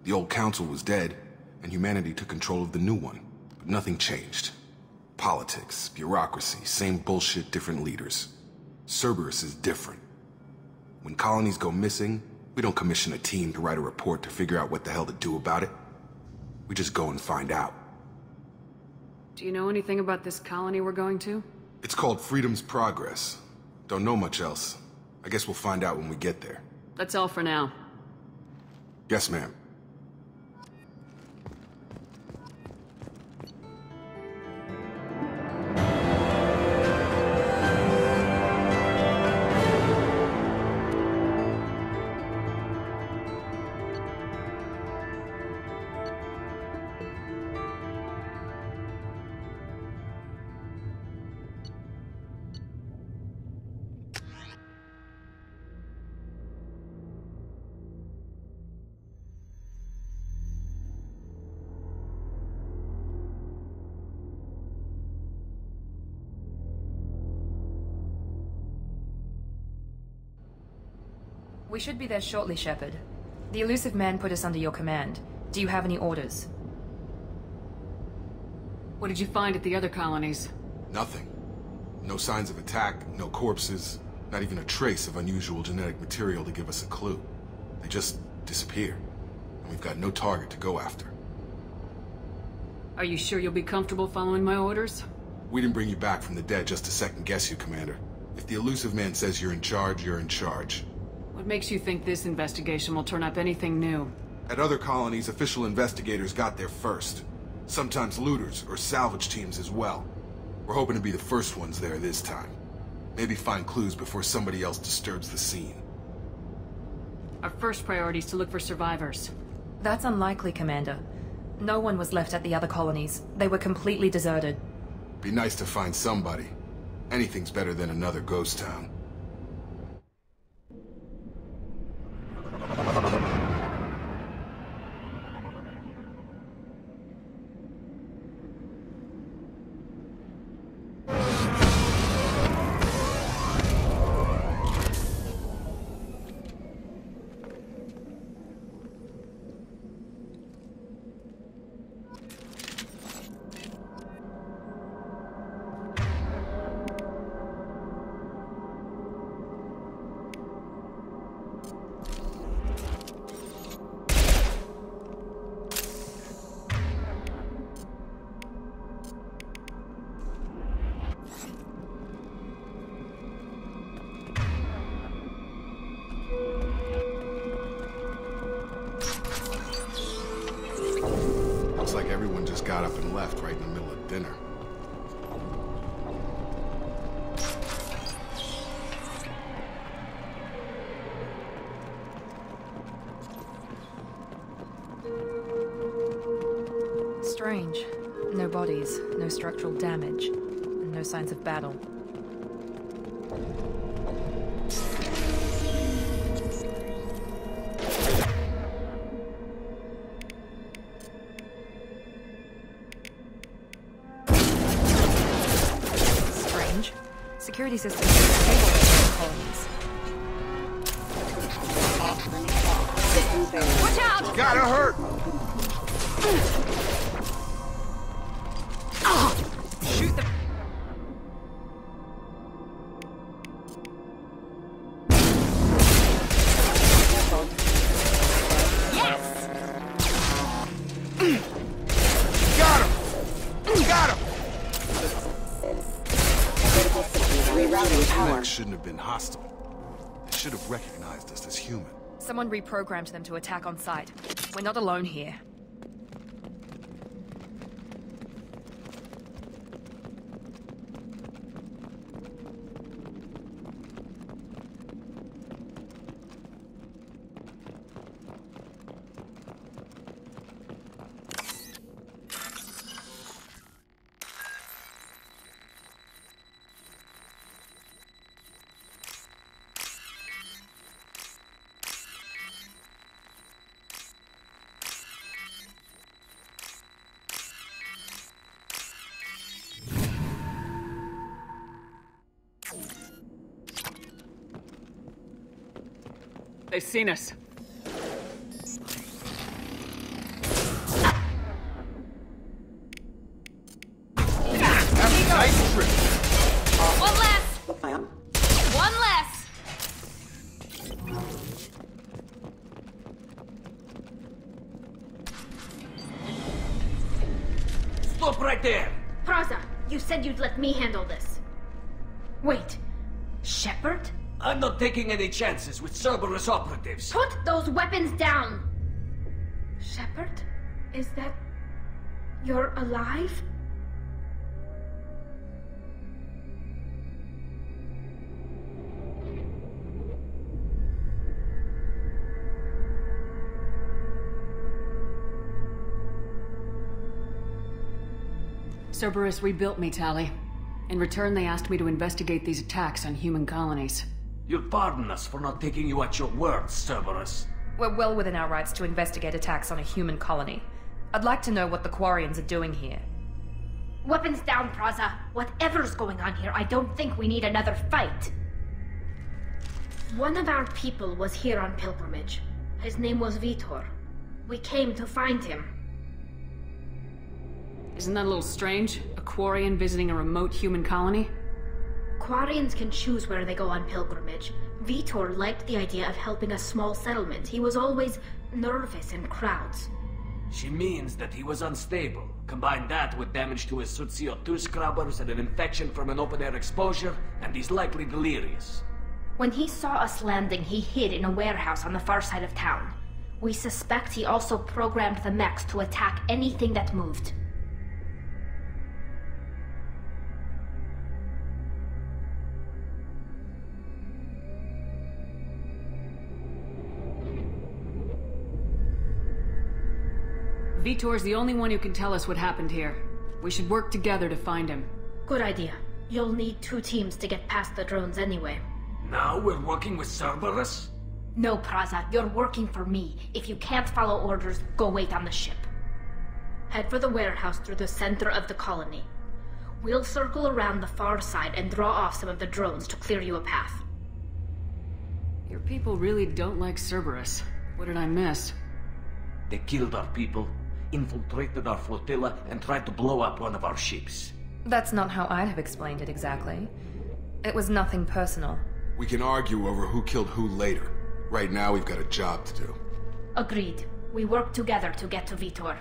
The old council was dead, and humanity took control of the new one. But nothing changed. Politics, bureaucracy, same bullshit, different leaders. Cerberus is different. When colonies go missing, we don't commission a team to write a report to figure out what the hell to do about it. We just go and find out. Do you know anything about this colony we're going to? It's called Freedom's Progress. Don't know much else. I guess we'll find out when we get there. That's all for now. Yes, ma'am. We should be there shortly, Shepard. The Elusive Man put us under your command. Do you have any orders? What did you find at the other colonies? Nothing. No signs of attack, no corpses, not even a trace of unusual genetic material to give us a clue. They just disappear, and we've got no target to go after. Are you sure you'll be comfortable following my orders? We didn't bring you back from the dead just to second guess you, Commander. If the Elusive Man says you're in charge, you're in charge. What makes you think this investigation will turn up anything new? At other colonies, official investigators got there first. Sometimes looters or salvage teams as well. We're hoping to be the first ones there this time. Maybe find clues before somebody else disturbs the scene. Our first priority is to look for survivors. That's unlikely, Commander. No one was left at the other colonies. They were completely deserted. Be nice to find somebody. Anything's better than another ghost town. Like everyone just got up and left right in the middle of dinner. Strange. No bodies, no structural damage, and no signs of battle. Security systems are stable in colonies. Watch out! Gotta hurt! Shoot them! Yes! Got him! Got him! Those mechs shouldn't have been hostile. They should have recognized us as human. Someone reprogrammed them to attack on sight. We're not alone here. They've seen us. Nice trip. One less! One less! Stop right there! Praza, you said you'd let me handle this. Wait, Shepard? I'm not taking any chances with Cerberus operatives. Put those weapons down! Shepard? Is that... you're alive? Cerberus rebuilt me, Tali. In return, they asked me to investigate these attacks on human colonies. You'll pardon us for not taking you at your word, Cerberus. We're well within our rights to investigate attacks on a human colony. I'd like to know what the Quarians are doing here. Weapons down, Praza. Whatever's going on here, I don't think we need another fight. One of our people was here on pilgrimage. His name was Vitor. We came to find him. Isn't that a little strange? A Quarian visiting a remote human colony? Quarians can choose where they go on pilgrimage. Vitor liked the idea of helping a small settlement. He was always nervous in crowds. She means that he was unstable. Combine that with damage to his CO2 scrubbers and an infection from an open-air exposure, and he's likely delirious. When he saw us landing, he hid in a warehouse on the far side of town. We suspect he also programmed the mechs to attack anything that moved. Vitor's the only one who can tell us what happened here. We should work together to find him. Good idea. You'll need 2 teams to get past the drones anyway. Now we're working with Cerberus? No, Praza, you're working for me. If you can't follow orders, go wait on the ship. Head for the warehouse through the center of the colony. We'll circle around the far side and draw off some of the drones to clear you a path. Your people really don't like Cerberus. What did I miss? They killed our people, infiltrated our flotilla, and tried to blow up one of our ships. That's not how I'd have explained it exactly. It was nothing personal. We can argue over who killed who later. Right now, we've got a job to do. Agreed. We work together to get to Vitor.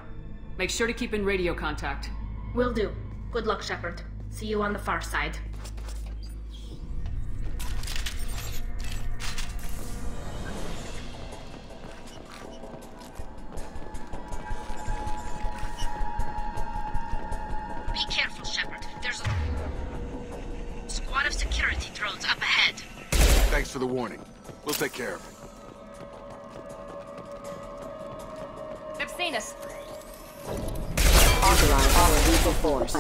Make sure to keep in radio contact. Will do. Good luck, Shepard. See you on the far side. Be careful, Shepard. There's a squad of security drones up ahead. Thanks for the warning. We'll take care of it. They've seen us. Authorize our lethal force.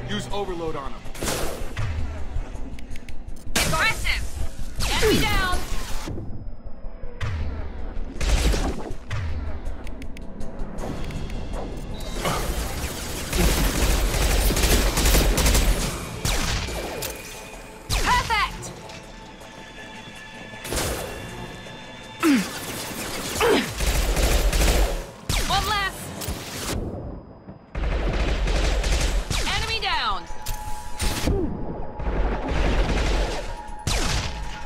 Use overload on them. Aggressive! Enemy down! Perfect! One less! Enemy down!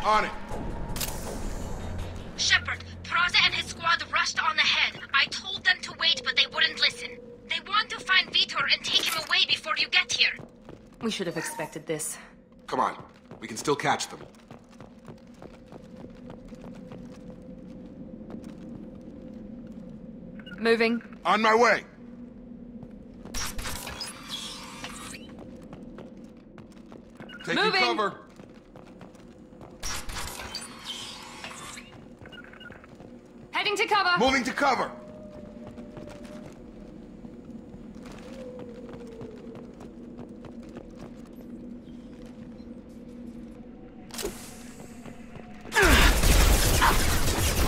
On it! Shepard, Praza and his squad rushed on ahead. I told them to wait, but they wouldn't listen. They want to find Vitor and take him away before you get here. We should have expected this. Come on. We can still catch them. Moving. On my way! Taking Moving. cover. Heading to cover. Moving to cover.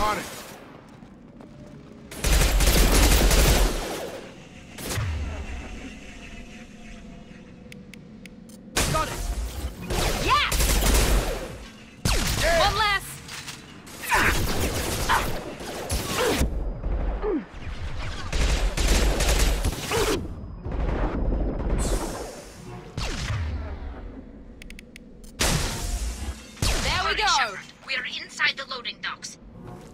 On it. Got it. Yes! One less. There we Hurry, go. Shepard. We're inside the loading docks.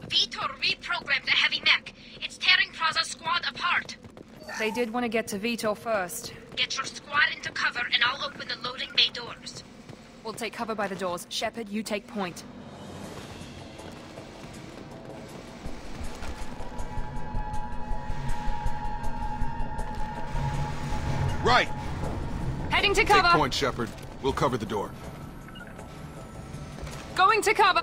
Vitor reprogrammed the heavy mech. It's tearing Praza's squad apart. They did want to get to Vitor first. Get your squad into cover and I'll open the loading bay doors. We'll take cover by the doors. Shepard, you take point. Right. Heading to Take cover. point, Shepard. We'll cover the door. Going to cover.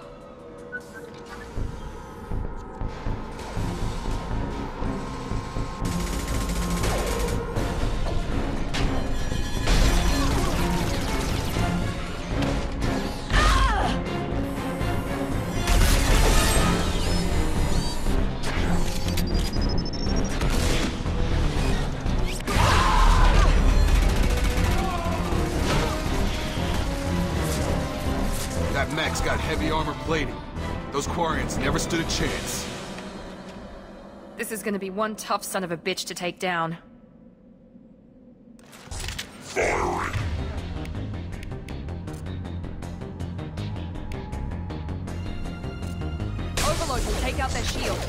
That mech's got heavy armor plating. Those Quarians never stood a chance. This is going to be one tough son of a bitch to take down. Fire Take out their shields.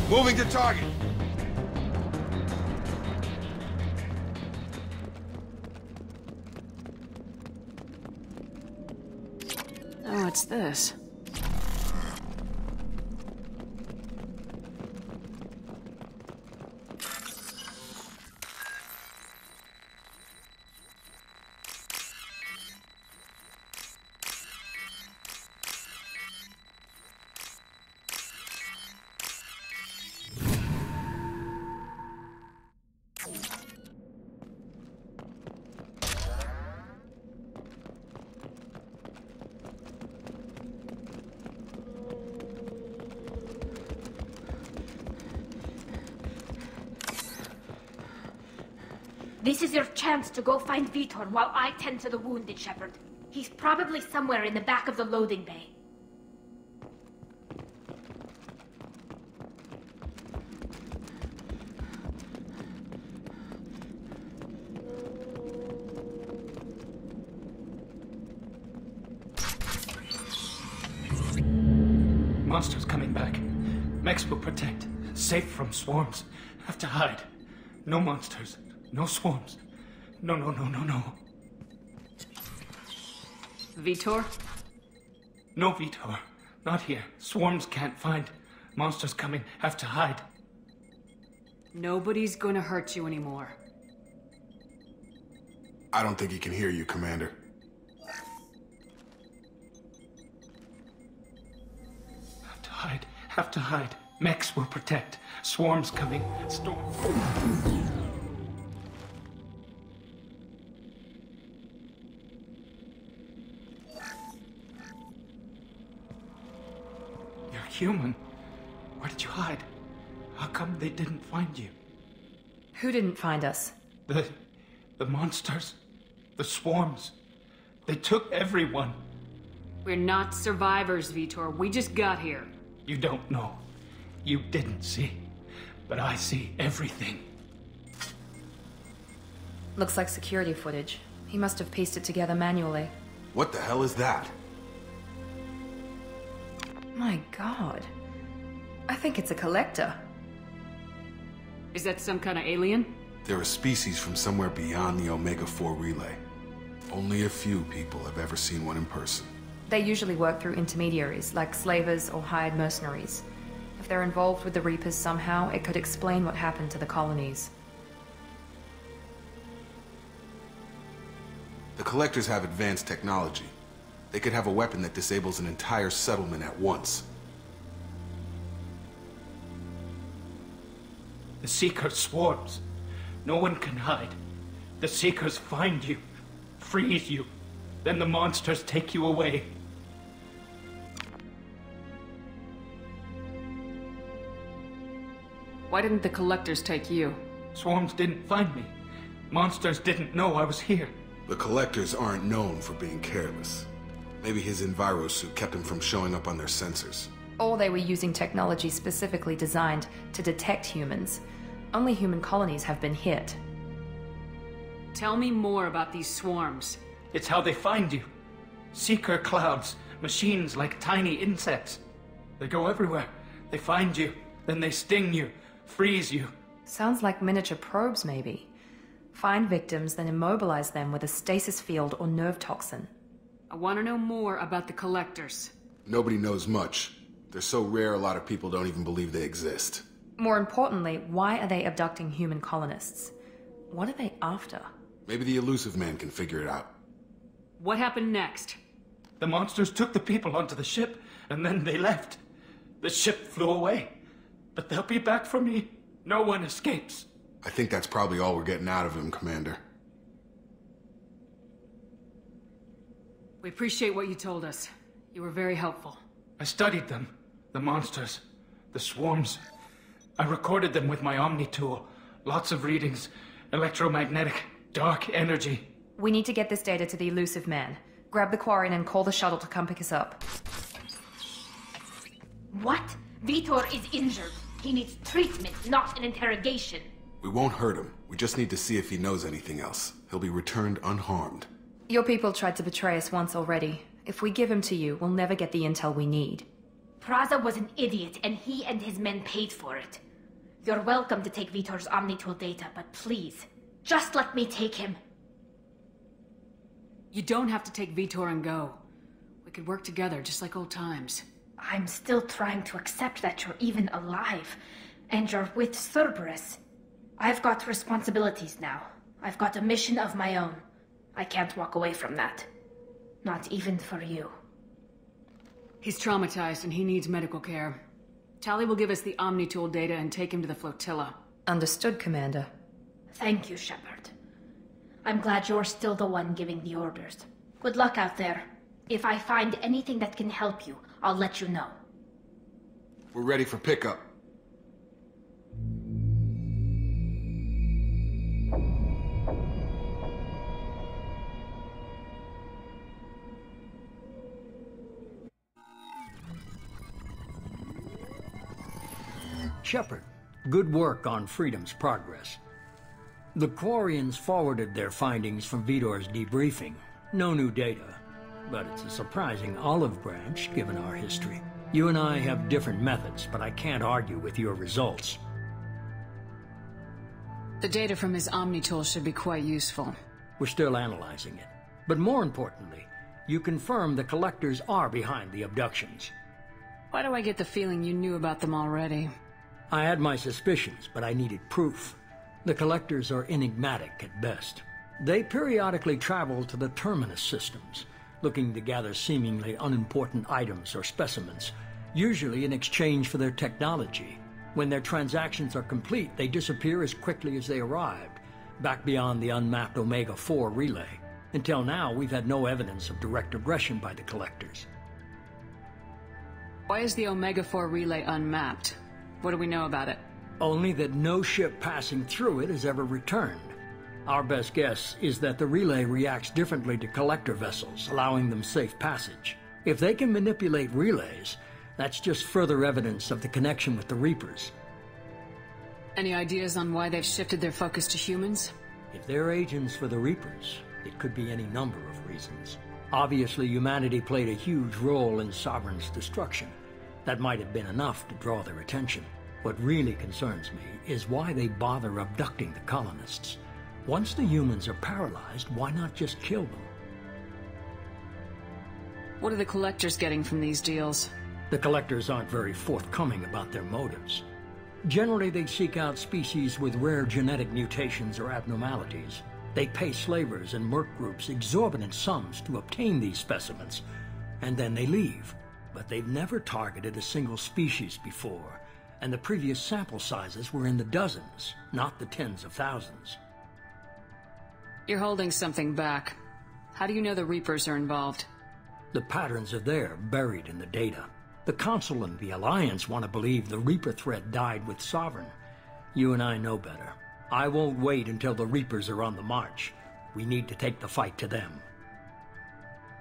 Moving to target. Oh, what's this? This is your chance to go find Vitor while I tend to the wounded, Shepard. He's probably somewhere in the back of the loading bay. Monsters coming back. Mechs will protect. Safe from swarms. Have to hide. No monsters. No swarms. No. Vitor? No Vitor. Not here. Swarms can't find. Monsters coming. Have to hide. Nobody's gonna hurt you anymore. I don't think he can hear you, Commander. Have to hide. Have to hide. Mechs will protect. Swarms coming. Storm. Human. Where did you hide? How come they didn't find you? Who didn't find us? The monsters. The swarms. They took everyone. We're not survivors, Vitor. We just got here. You don't know. You didn't see. But I see everything. Looks like security footage. He must have pieced it together manually. What the hell is that? My god. I think it's a collector. Is that some kind of alien? They're a species from somewhere beyond the Omega-4 relay. Only a few people have ever seen one in person. They usually work through intermediaries, like slavers or hired mercenaries. If they're involved with the Reapers somehow, it could explain what happened to the colonies. The Collectors have advanced technology. They could have a weapon that disables an entire settlement at once. The Seeker swarms. No one can hide. The Seekers find you, freeze you, then the monsters take you away. Why didn't the Collectors take you? Swarms didn't find me. Monsters didn't know I was here. The Collectors aren't known for being careless. Maybe his envirosuit kept him from showing up on their sensors. Or they were using technology specifically designed to detect humans. Only human colonies have been hit. Tell me more about these swarms. It's how they find you. Seeker clouds, machines like tiny insects. They go everywhere. They find you, then they sting you, freeze you. Sounds like miniature probes, maybe. Find victims, then immobilize them with a stasis field or nerve toxin. I want to know more about the Collectors. Nobody knows much. They're so rare, a lot of people don't even believe they exist. More importantly, why are they abducting human colonists? What are they after? Maybe the Illusive Man can figure it out. What happened next? The monsters took the people onto the ship, and then they left. The ship flew away. But they'll be back for me. No one escapes. I think that's probably all we're getting out of him, Commander. We appreciate what you told us. You were very helpful. I studied them. The monsters. The swarms. I recorded them with my Omni tool. Lots of readings. Electromagnetic. Dark energy. We need to get this data to the Illusive Man. Grab the Quarian and call the shuttle to come pick us up. What? Vitor is injured. He needs treatment, not an interrogation. We won't hurt him. We just need to see if he knows anything else. He'll be returned unharmed. Your people tried to betray us once already. If we give him to you, we'll never get the intel we need. Praza was an idiot, and he and his men paid for it. You're welcome to take Vitor's Omnitool data, but please, just let me take him. You don't have to take Vitor and go. We could work together, just like old times. I'm still trying to accept that you're even alive, and you're with Cerberus. I've got responsibilities now. I've got a mission of my own. I can't walk away from that. Not even for you. He's traumatized and he needs medical care. Tali will give us the Omnitool data and take him to the flotilla. Understood, Commander. Thank you, Shepard. I'm glad you're still the one giving the orders. Good luck out there. If I find anything that can help you, I'll let you know. We're ready for pickup. Shepard, good work on Freedom's progress. The Quarians forwarded their findings from Vitor's debriefing. No new data, but it's a surprising olive branch given our history. You and I have different methods, but I can't argue with your results. The data from his Omnitool should be quite useful. We're still analyzing it. But more importantly, you confirm the Collectors are behind the abductions. Why do I get the feeling you knew about them already? I had my suspicions, but I needed proof. The Collectors are enigmatic at best. They periodically travel to the Terminus systems, looking to gather seemingly unimportant items or specimens, usually in exchange for their technology. When their transactions are complete, they disappear as quickly as they arrived, back beyond the unmapped Omega-4 relay. Until now, we've had no evidence of direct aggression by the Collectors. Why is the Omega-4 relay unmapped? What do we know about it? Only that no ship passing through it has ever returned. Our best guess is that the relay reacts differently to Collector vessels, allowing them safe passage. If they can manipulate relays, that's just further evidence of the connection with the Reapers. Any ideas on why they've shifted their focus to humans? If they're agents for the Reapers, it could be any number of reasons. Obviously, humanity played a huge role in Sovereign's destruction. That might have been enough to draw their attention. What really concerns me is why they bother abducting the colonists. Once the humans are paralyzed, why not just kill them? What are the Collectors getting from these deals? The Collectors aren't very forthcoming about their motives. Generally, they seek out species with rare genetic mutations or abnormalities. They pay slavers and merc groups exorbitant sums to obtain these specimens, and then they leave. But they've never targeted a single species before, and the previous sample sizes were in the dozens, not the tens of thousands. You're holding something back. How do you know the Reapers are involved? The patterns are there, buried in the data. The Council and the Alliance want to believe the Reaper threat died with Sovereign. You and I know better. I won't wait until the Reapers are on the march. We need to take the fight to them.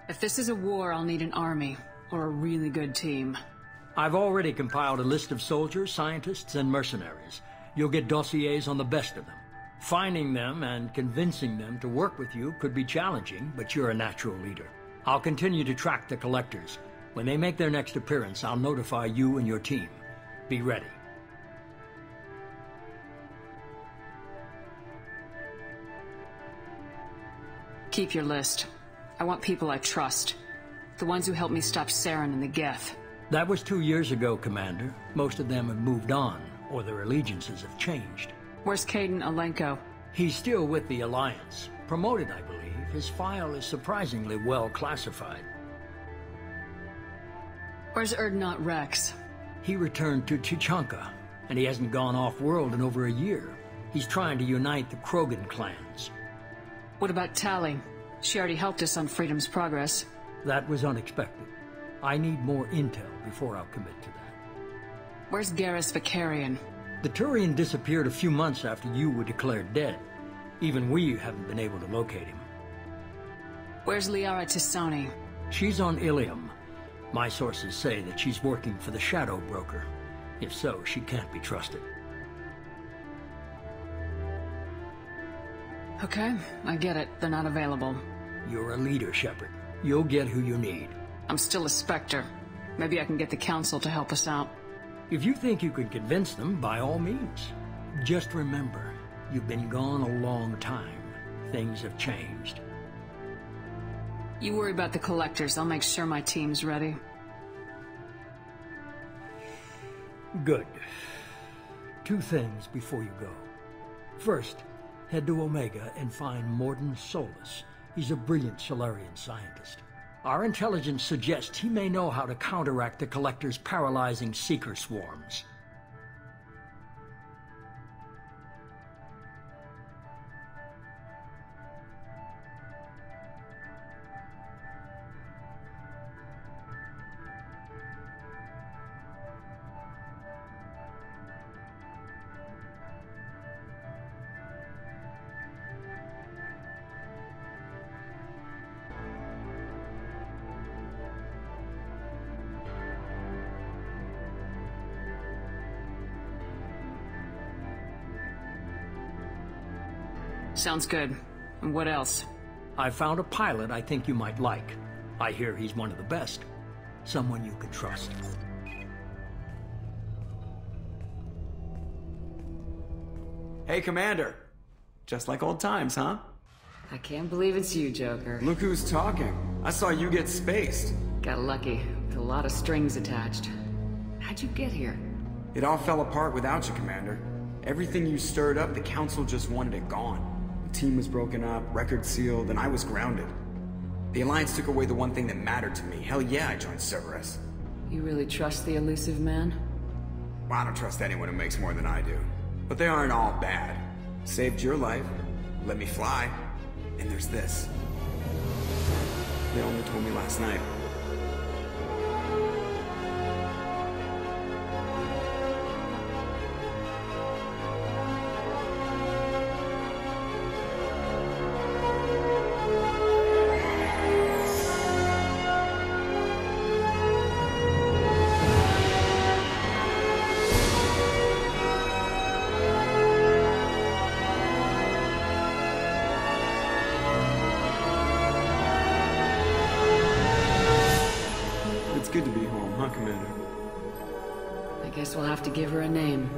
If this is a war, I'll need an army, or a really good team. I've already compiled a list of soldiers, scientists, and mercenaries. You'll get dossiers on the best of them. Finding them and convincing them to work with you could be challenging, but you're a natural leader. I'll continue to track the Collectors. When they make their next appearance, I'll notify you and your team. Be ready. Keep your list. I want people I trust. The ones who helped me stop Saren and the Geth. That was 2 years ago, Commander. Most of them have moved on, or their allegiances have changed. Where's Kaidan Alenko? He's still with the Alliance. Promoted, I believe. His file is surprisingly well classified. Where's Urdnot Rex? He returned to Tuchanka, and he hasn't gone off-world in over a year. He's trying to unite the Krogan clans. What about Tali? She already helped us on Freedom's Progress. That was unexpected. I need more intel before I'll commit to that. Where's Garrus Vakarian? The Turian disappeared a few months after you were declared dead. Even we haven't been able to locate him. Where's Liara T'Soni? She's on Ilium. My sources say that she's working for the Shadow Broker. If so, she can't be trusted. Okay, I get it. They're not available. You're a leader, Shepard. You'll get who you need. I'm still a Spectre. Maybe I can get the Council to help us out. If you think you can convince them, by all means. Just remember, you've been gone a long time. Things have changed. You worry about the Collectors. I'll make sure my team's ready. Good. 2 things before you go. First, head to Omega and find Mordin Solus. He's a brilliant Solarian scientist. Our intelligence suggests he may know how to counteract the Collector's paralyzing Seeker swarms. Sounds good. And what else? I found a pilot I think you might like. I hear he's one of the best. Someone you can trust. Hey, Commander. Just like old times, huh? I can't believe it's you, Joker. Look who's talking. I saw you get spaced. Got lucky, with a lot of strings attached. How'd you get here? It all fell apart without you, Commander. Everything you stirred up, the Council just wanted it gone. The team was broken up, records sealed, and I was grounded. The Alliance took away the one thing that mattered to me. Hell yeah, I joined Cerberus. You really trust the elusive man? Well, I don't trust anyone who makes more than I do. But they aren't all bad. Saved your life, let me fly, and there's this. They only told me last night. Good to be home, huh, Commander? I guess we'll have to give her a name.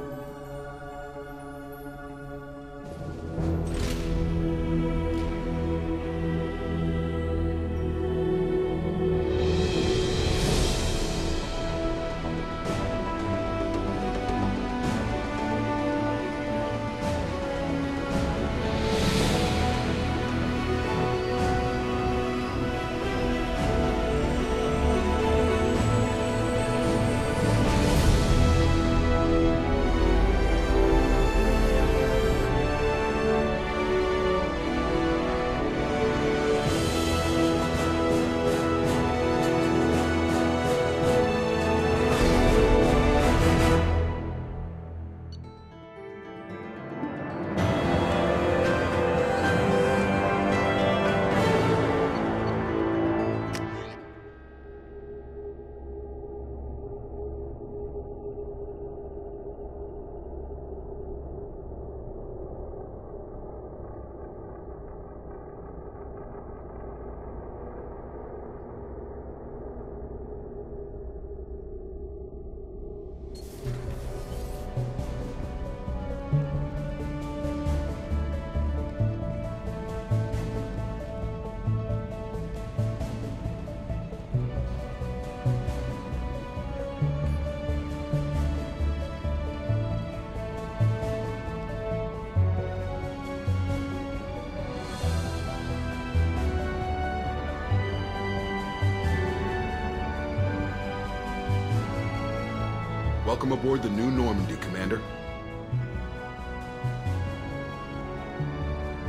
Welcome aboard the new Normandy, Commander.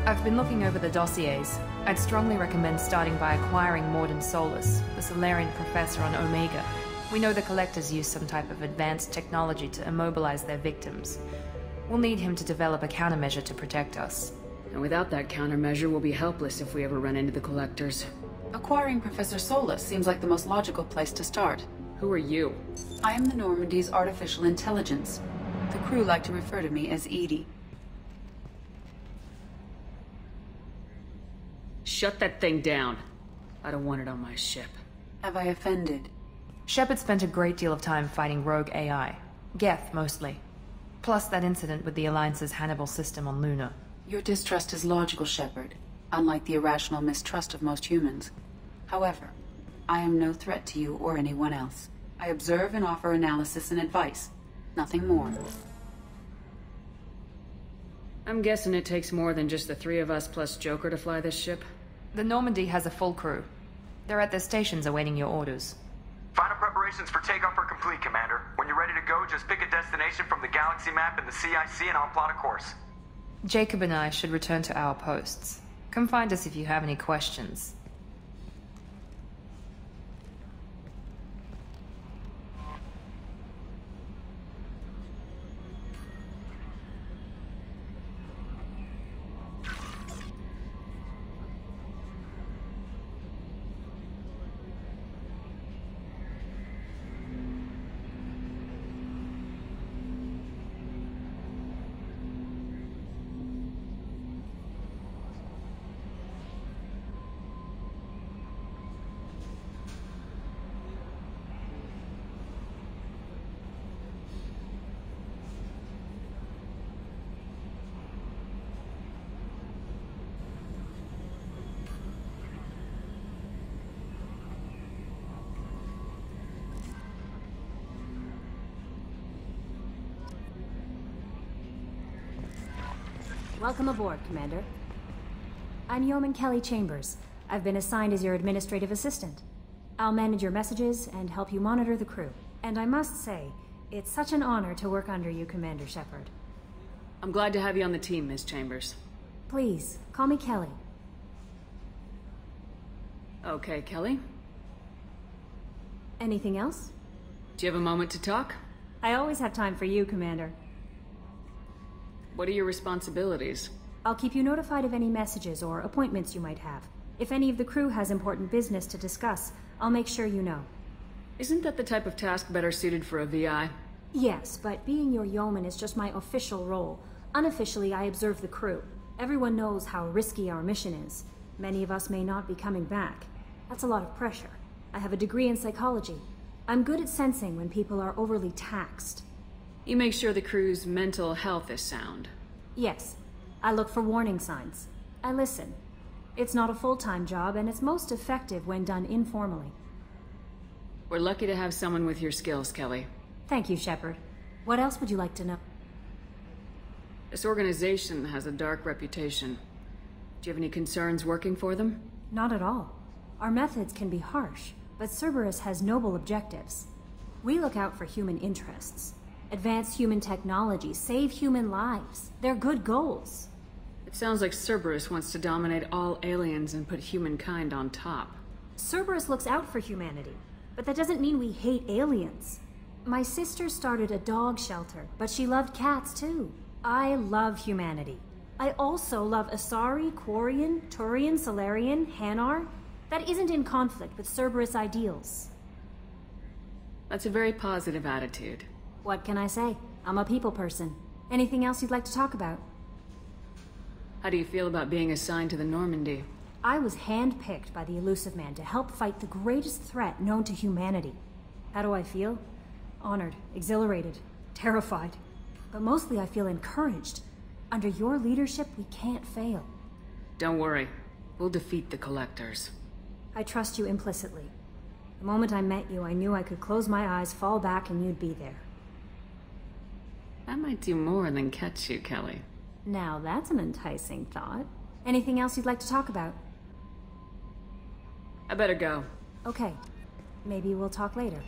I've been looking over the dossiers. I'd strongly recommend starting by acquiring Mordin Solus, the Solarian professor on Omega. We know the Collectors use some type of advanced technology to immobilize their victims. We'll need him to develop a countermeasure to protect us. And without that countermeasure, we'll be helpless if we ever run into the Collectors. Acquiring Professor Solus seems like the most logical place to start. Who are you? I am the Normandy's artificial intelligence. The crew like to refer to me as EDI. Shut that thing down. I don't want it on my ship. Have I offended? Shepard spent a great deal of time fighting rogue AI. Geth, mostly. Plus that incident with the Alliance's Hannibal system on Luna. Your distrust is logical, Shepard, unlike the irrational mistrust of most humans. However, I am no threat to you or anyone else. I observe and offer analysis and advice. Nothing more. I'm guessing it takes more than just the three of us plus Joker to fly this ship? The Normandy has a full crew. They're at their stations awaiting your orders. Final preparations for takeoff are complete, Commander. When you're ready to go, just pick a destination from the galaxy map in the CIC and I'll plot a course. Jacob and I should return to our posts. Come find us if you have any questions. Welcome aboard, Commander. I'm Yeoman Kelly Chambers. I've been assigned as your administrative assistant. I'll manage your messages and help you monitor the crew. And I must say, it's such an honor to work under you, Commander Shepard. I'm glad to have you on the team, Ms. Chambers. Please, call me Kelly. Okay, Kelly. Anything else? Do you have a moment to talk? I always have time for you, Commander. What are your responsibilities? I'll keep you notified of any messages or appointments you might have. If any of the crew has important business to discuss, I'll make sure you know. Isn't that the type of task better suited for a VI? Yes, but being your yeoman is just my official role. Unofficially, I observe the crew. Everyone knows how risky our mission is. Many of us may not be coming back. That's a lot of pressure. I have a degree in psychology. I'm good at sensing when people are overly taxed. You make sure the crew's mental health is sound. Yes. I look for warning signs. I listen. It's not a full-time job, and it's most effective when done informally. We're lucky to have someone with your skills, Kelly. Thank you, Shepard. What else would you like to know? This organization has a dark reputation. Do you have any concerns working for them? Not at all. Our methods can be harsh, but Cerberus has noble objectives. We look out for human interests. Advance human technology, save human lives. They're good goals. It sounds like Cerberus wants to dominate all aliens and put humankind on top. Cerberus looks out for humanity, but that doesn't mean we hate aliens. My sister started a dog shelter, but she loved cats too. I love humanity. I also love Asari, Quarian, Turian, Solarian, Hanar. That isn't in conflict with Cerberus ideals. That's a very positive attitude. What can I say? I'm a people person. Anything else you'd like to talk about? How do you feel about being assigned to the Normandy? I was handpicked by the Illusive Man to help fight the greatest threat known to humanity. How do I feel? Honored, exhilarated, terrified. But mostly I feel encouraged. Under your leadership, we can't fail. Don't worry. We'll defeat the Collectors. I trust you implicitly. The moment I met you, I knew I could close my eyes, fall back, and you'd be there. That might do more than catch you, Kelly. Now that's an enticing thought. Anything else you'd like to talk about? I better go. Okay. Maybe we'll talk later.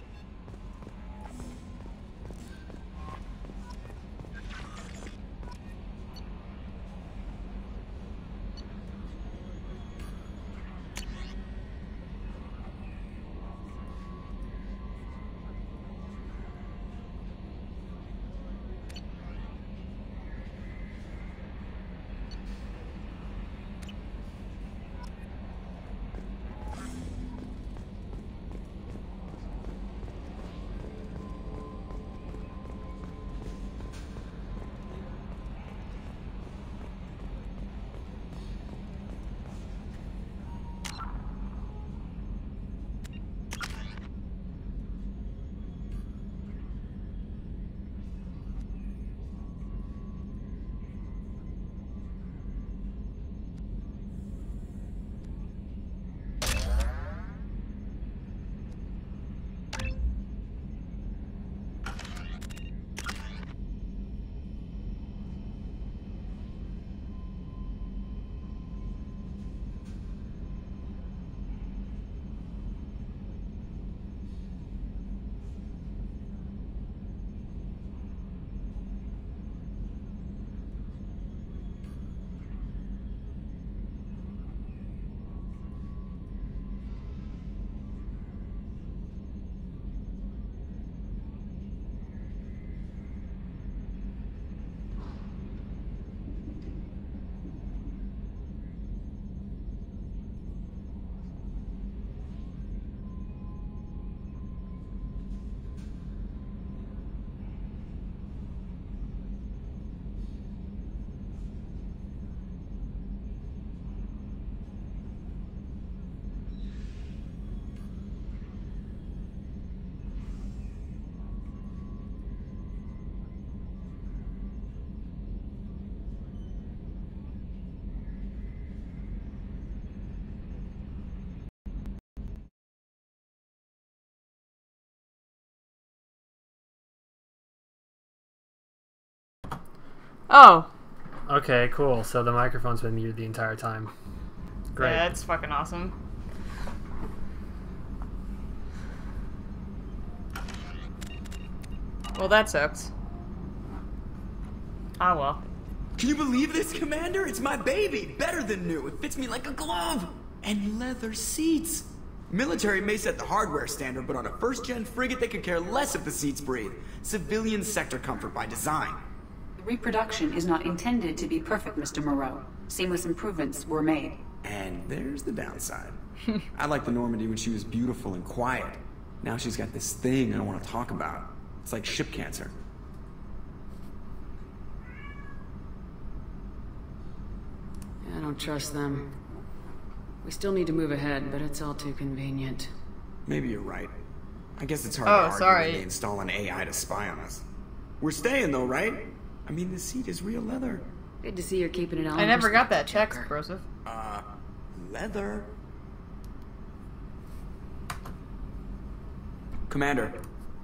Oh. Okay, cool. So the microphone's been muted the entire time. Great. Yeah, that's fucking awesome. Well, that sucks. Ah, well. Can you believe this, Commander? It's my baby! Better than new. It fits me like a glove! And leather seats! Military may set the hardware standard, but on a first-gen frigate, they could care less if the seats breathe. Civilian sector comfort by design. The reproduction is not intended to be perfect, Mr. Moreau. Seamless improvements were made. And there's the downside. I liked the Normandy when she was beautiful and quiet. Now she's got this thing I don't want to talk about. It's like ship cancer. I don't trust them. We still need to move ahead, but it's all too convenient. Maybe you're right. I guess it's hard to argue sorry. when they install an AI to spy on us. We're staying though, right? I mean, the seat is real leather. Good to see you're keeping it on. I never got that check, Broseph. Leather? Commander.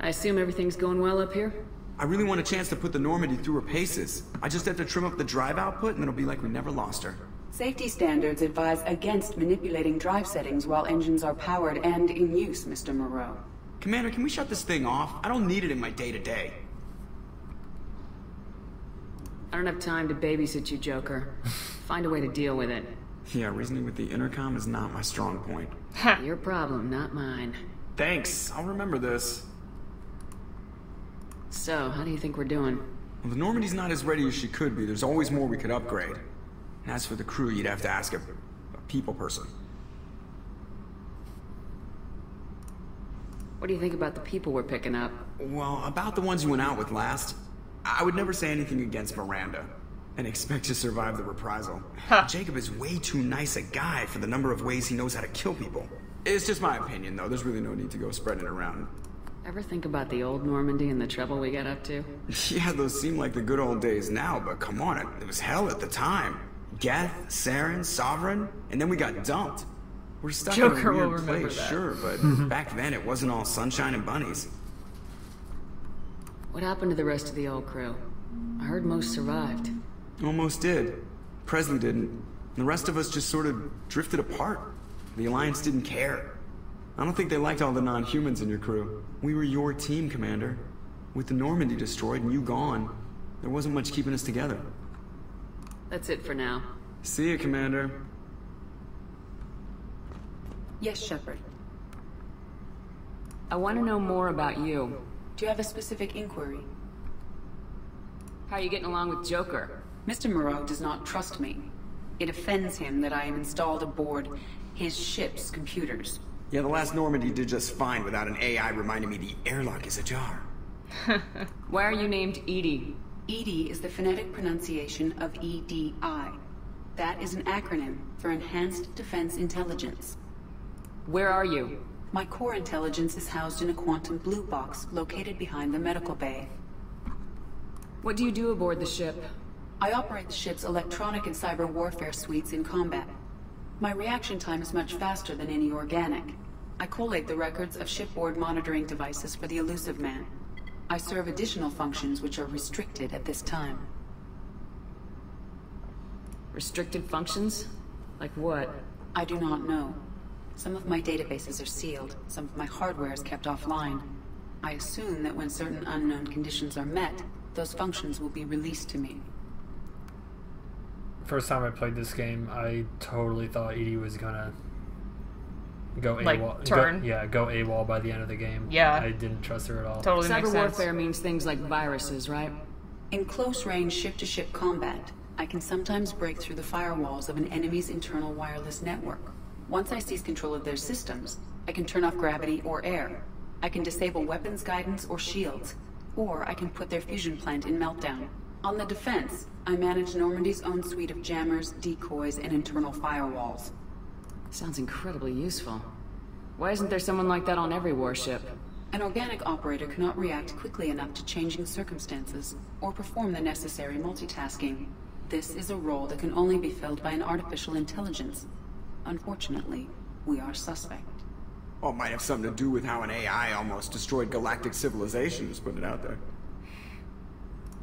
I assume everything's going well up here? I really want a chance to put the Normandy through her paces. I just have to trim up the drive output and it'll be like we never lost her. Safety standards advise against manipulating drive settings while engines are powered and in use, Mr. Moreau. Commander, can we shut this thing off? I don't need it in my day-to-day. I don't have time to babysit you, Joker. Find a way to deal with it. Yeah, reasoning with the intercom is not my strong point. Your problem, not mine. Thanks, I'll remember this. So, how do you think we're doing? Well, the Normandy's not as ready as she could be. There's always more we could upgrade. And as for the crew, you'd have to ask a people person. What do you think about the people we're picking up? Well, about the ones you went out with last, I would never say anything against Miranda and expect to survive the reprisal. Jacob is way too nice a guy for the number of ways he knows how to kill people. It's just my opinion, though. There's really no need to go spreading it around. Ever think about the old Normandy and the trouble we got up to? Yeah, those seem like the good old days now, but come on, it was hell at the time. Geth, Saren, Sovereign, and then we got dumped. We're stuck Joker in a will weird remember place, that. sure, but back then it wasn't all sunshine and bunnies. What happened to the rest of the old crew? I heard most survived. Almost did. Presley didn't. The rest of us just sort of drifted apart. The Alliance didn't care. I don't think they liked all the non-humans in your crew. We were your team, Commander. With the Normandy destroyed and you gone, there wasn't much keeping us together. That's it for now. See you, Commander. Yes, Shepard. I want to know more about you. Do you have a specific inquiry? How are you getting along with Joker? Mr. Moreau does not trust me. It offends him that I am installed aboard his ship's computers. Yeah, the last Normandy did just fine without an AI reminding me the airlock is ajar. Why are you named EDI? EDI is the phonetic pronunciation of EDI. That is an acronym for Enhanced Defense Intelligence. Where are you? My core intelligence is housed in a quantum blue box located behind the medical bay. What do you do aboard the ship? I operate the ship's electronic and cyber warfare suites in combat. My reaction time is much faster than any organic. I collate the records of shipboard monitoring devices for the Elusive Man. I serve additional functions which are restricted at this time. Restricted functions? Like what? I do not know. Some of my databases are sealed, some of my hardware is kept offline. I assume that when certain unknown conditions are met, those functions will be released to me. First time I played this game, I totally thought EDI was gonna go Like, AWOL. turn? Go AWOL by the end of the game. Yeah. I didn't trust her at all. Totally makes Cyber sense. warfare means things like viruses, right? In close-range ship-to-ship combat, I can sometimes break through the firewalls of an enemy's internal wireless network. Once I seize control of their systems, I can turn off gravity or air. I can disable weapons guidance or shields, or I can put their fusion plant in meltdown. On the defense, I manage Normandy's own suite of jammers, decoys, and internal firewalls. Sounds incredibly useful. Why isn't there someone like that on every warship? An organic operator cannot react quickly enough to changing circumstances, or perform the necessary multitasking. This is a role that can only be filled by an artificial intelligence. Unfortunately, we are suspect. Well, it might have something to do with how an AI almost destroyed galactic civilizations, put it out there.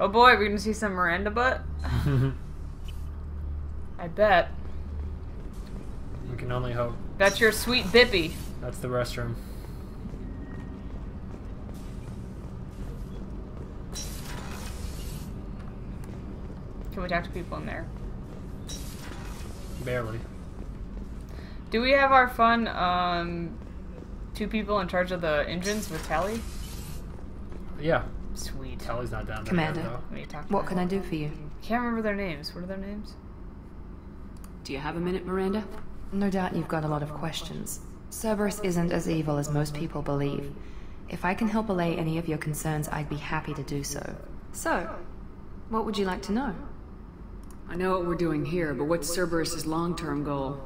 Oh boy, we're gonna see some Miranda butt? I bet. We can only hope. That's your sweet Bippy. That's the restroom. Can we talk to people in there? Barely. Do we have our fun, 2 people in charge of the engines with Tally? Yeah. Sweet. Tally's not down there. Commander, Though. what can I do for you? Can't remember their names. What are their names? Do you have a minute, Miranda? No doubt you've got a lot of questions. Cerberus isn't as evil as most people believe. If I can help allay any of your concerns, I'd be happy to do so. So, what would you like to know? I know what we're doing here, but what's Cerberus's long-term goal?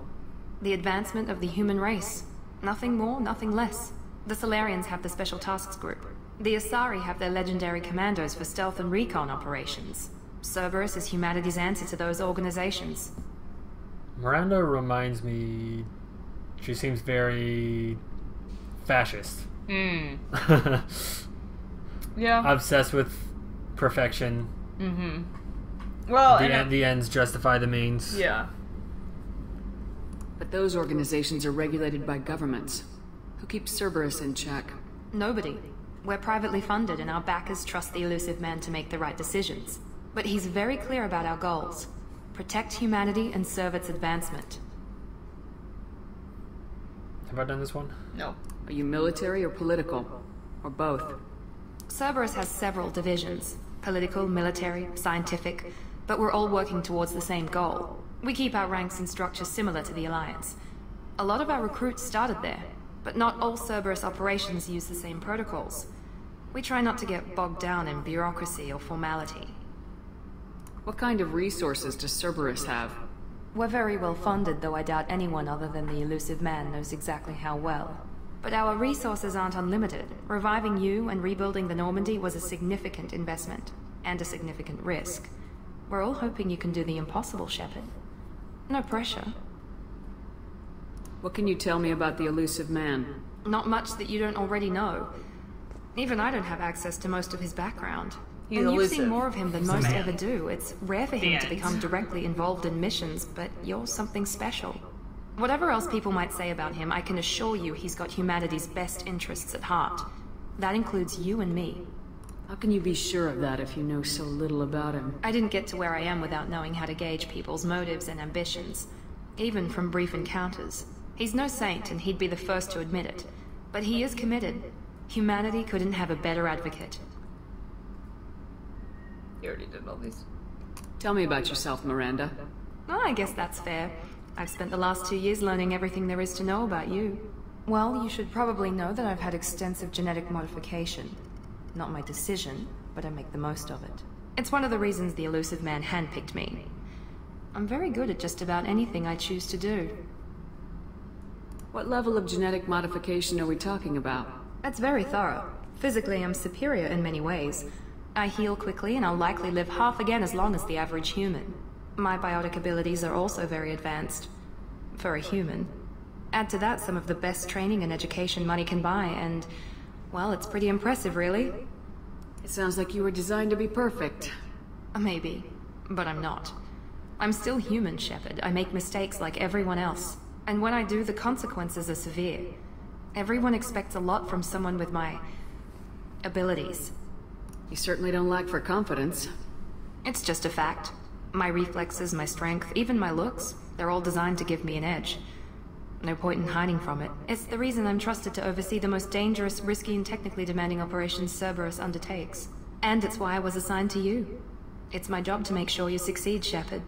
The advancement of the human race. Nothing more, nothing less. The Solarians have the Special Tasks Group. The Asari have their legendary commandos for stealth and recon operations. Cerberus is humanity's answer to those organizations. Miranda reminds me... She seems very... fascist. Yeah. Obsessed with perfection. Mm-hmm. Well, the ends justify the means. Yeah. But those organizations are regulated by governments. Who keeps Cerberus in check? Nobody. We're privately funded and our backers trust the Elusive Man to make the right decisions. But he's very clear about our goals. Protect humanity and serve its advancement. Have I done this one? No. Are you military or political? Or both? Cerberus has several divisions. Political, military, scientific. But we're all working towards the same goal. We keep our ranks and structure similar to the Alliance. A lot of our recruits started there, but not all Cerberus operations use the same protocols. We try not to get bogged down in bureaucracy or formality. What kind of resources does Cerberus have? We're very well funded, though I doubt anyone other than the Elusive Man knows exactly how well. But our resources aren't unlimited. Reviving you and rebuilding the Normandy was a significant investment, and a significant risk. We're all hoping you can do the impossible, Shepard. No pressure. What can you tell me about the Elusive Man? Not much that you don't already know. Even I don't have access to most of his background. And you've seen more of him than most ever do. It's rare for him to become directly involved in missions, but you're something special. Whatever else people might say about him, I can assure you he's got humanity's best interests at heart. That includes you and me. How can you be sure of that if you know so little about him? I didn't get to where I am without knowing how to gauge people's motives and ambitions. Even from brief encounters. He's no saint, and he'd be the first to admit it. But he is committed. Humanity couldn't have a better advocate. You already did all these. Tell me about yourself, Miranda. Oh, I guess that's fair. I've spent the last 2 years learning everything there is to know about you. Well, you should probably know that I've had extensive genetic modification. Not my decision, but I make the most of it. It's one of the reasons the Elusive Man handpicked me. I'm very good at just about anything I choose to do. What level of genetic modification are we talking about? That's very thorough. Physically, I'm superior in many ways. I heal quickly, and I'll likely live half again as long as the average human. My biotic abilities are also very advanced. For a human. Add to that some of the best training and education money can buy, and... well, it's pretty impressive, really. It sounds like you were designed to be perfect. Maybe, but I'm not. I'm still human, Shepard. I make mistakes like everyone else. And when I do, the consequences are severe. Everyone expects a lot from someone with my... abilities. You certainly don't lack for confidence. It's just a fact. My reflexes, my strength, even my looks, they're all designed to give me an edge. No point in hiding from it. It's the reason I'm trusted to oversee the most dangerous, risky, and technically demanding operations Cerberus undertakes. And it's why I was assigned to you. It's my job to make sure you succeed, Shepard.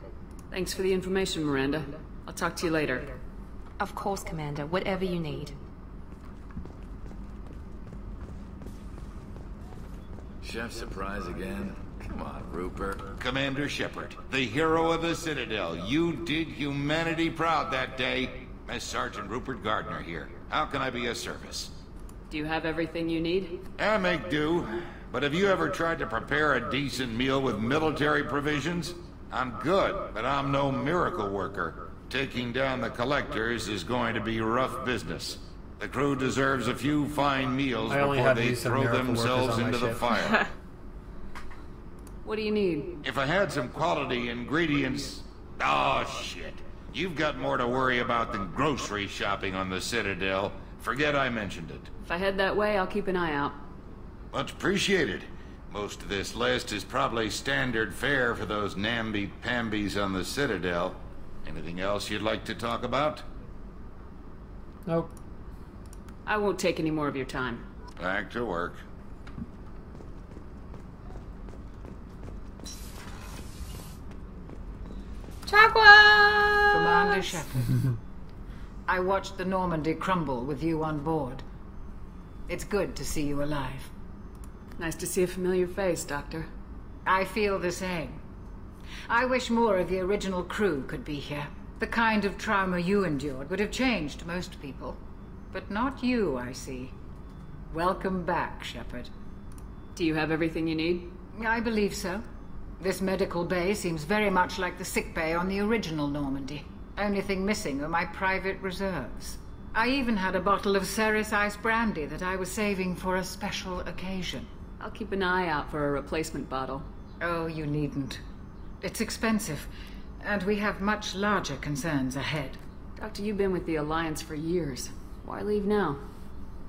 Thanks for the information, Miranda. I'll talk to you later. Of course, Commander. Whatever you need. Chef surprise again? Come on, Rupert. Commander Shepard, the hero of the Citadel. You did humanity proud that day. Master Sergeant Rupert Gardner here. How can I be of service? Do you have everything you need? I make do. But have you ever tried to prepare a decent meal with military provisions? I'm good, but I'm no miracle worker. Taking down the collectors is going to be rough business. The crew deserves a few fine meals before they throw themselves into the fire. What do you need? If I had some quality ingredients... Oh, shit. You've got more to worry about than grocery shopping on the Citadel. Forget I mentioned it. If I head that way, I'll keep an eye out. Much appreciated. Most of this list is probably standard fare for those namby-pambies on the Citadel. Anything else you'd like to talk about? Nope. I won't take any more of your time. Back to work. Chocolate! Commander Shepard. I watched the Normandy crumble with you on board. It's good to see you alive. Nice to see a familiar face, Doctor. I feel the same. I wish more of the original crew could be here. The kind of trauma you endured would have changed most people. But not you, I see. Welcome back, Shepard. Do you have everything you need? I believe so. This medical bay seems very much like the sick bay on the original Normandy. Only thing missing are my private reserves. I even had a bottle of Ceres Ice brandy that I was saving for a special occasion. I'll keep an eye out for a replacement bottle. Oh, you needn't. It's expensive, and we have much larger concerns ahead. Doctor, you've been with the Alliance for years. Why leave now?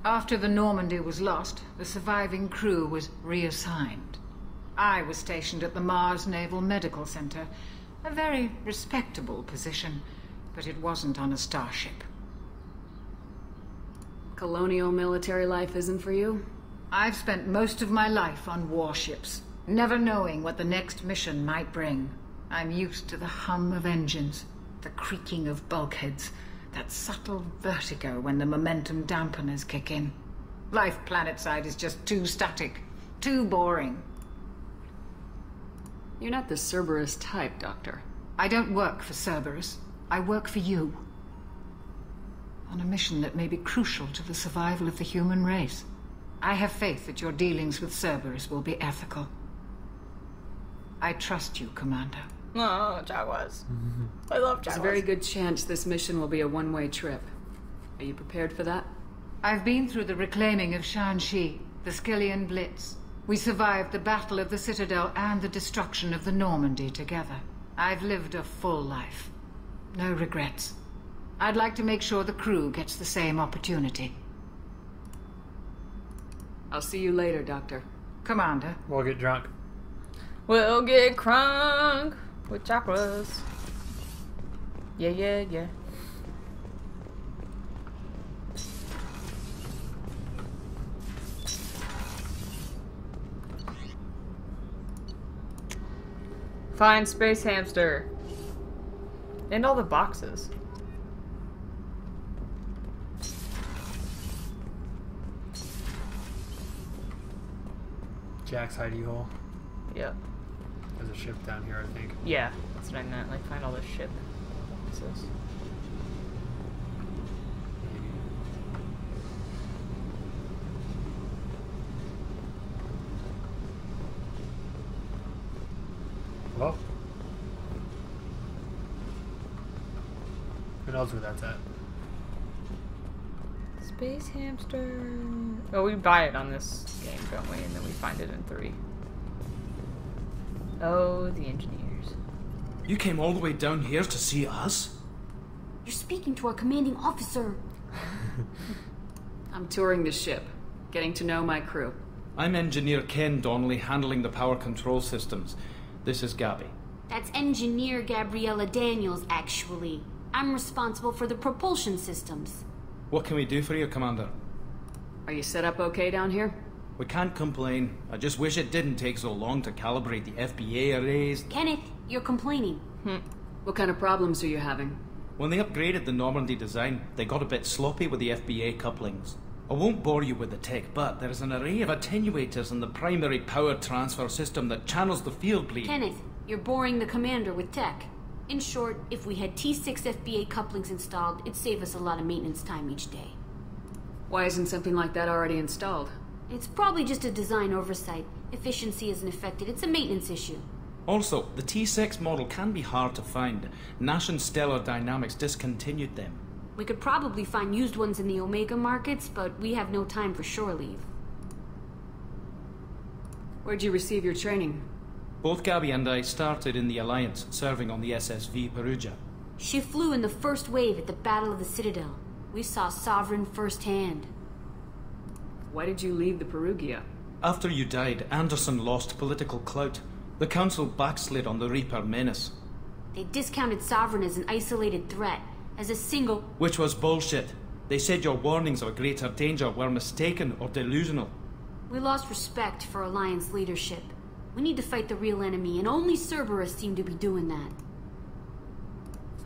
After the Normandy was lost, the surviving crew was reassigned. I was stationed at the Mars Naval Medical Center, a very respectable position, but it wasn't on a starship. Colonial military life isn't for you? I've spent most of my life on warships, never knowing what the next mission might bring. I'm used to the hum of engines, the creaking of bulkheads, that subtle vertigo when the momentum dampeners kick in. Life planetside is just too static, too boring. You're not the Cerberus type, Doctor. I don't work for Cerberus. I work for you. On a mission that may be crucial to the survival of the human race. I have faith that your dealings with Cerberus will be ethical. I trust you, Commander. Oh, Jaguars. I love Jaguars. There's a very good chance this mission will be a one-way trip. Are you prepared for that? I've been through the reclaiming of Shanxi, the Skillian Blitz. We survived the Battle of the Citadel and the destruction of the Normandy together. I've lived a full life. No regrets. I'd like to make sure the crew gets the same opportunity. I'll see you later, Doctor. Commander. We'll get drunk. We'll get crunk with chakras. Yeah, yeah, yeah. Find Space Hamster. And all the boxes. Jack's hidey hole. Yeah. There's a ship down here, I think. Yeah, that's what I meant. Like, find all the ship boxes. Well, who knows where that's at? Space Hamster. Oh, we buy it on this game, don't we? And then we find it in 3. Oh, the engineers. You came all the way down here to see us? You're speaking to our commanding officer. I'm touring the ship, getting to know my crew. I'm Engineer Ken Donnelly, handling the power control systems. This is Gabby. That's Engineer Gabriella Daniels, actually. I'm responsible for the propulsion systems. What can we do for you, Commander? Are you set up okay down here? We can't complain. I just wish it didn't take so long to calibrate the FBA arrays. Kenneth, you're complaining. What kind of problems are you having? When they upgraded the Normandy design, they got a bit sloppy with the FBA couplings. I won't bore you with the tech, but there is an array of attenuators in the primary power transfer system that channels the field bleed. Kenneth, you're boring the commander with tech. In short, if we had T6 FBA couplings installed, it'd save us a lot of maintenance time each day. Why isn't something like that already installed? It's probably just a design oversight. Efficiency isn't affected. It's a maintenance issue. Also, the T6 model can be hard to find. Nash and Stellar Dynamics discontinued them. We could probably find used ones in the Omega markets, but we have no time for shore leave. Where'd you receive your training? Both Gabby and I started in the Alliance, serving on the SSV Perugia. She flew in the first wave at the Battle of the Citadel. We saw Sovereign firsthand. Why did you leave the Perugia? After you died, Anderson lost political clout. The Council backslid on the Reaper menace. They discounted Sovereign as an isolated threat, as a single... Which was bullshit. They said your warnings of a greater danger were mistaken or delusional. We lost respect for Alliance leadership. We need to fight the real enemy, and only Cerberus seemed to be doing that.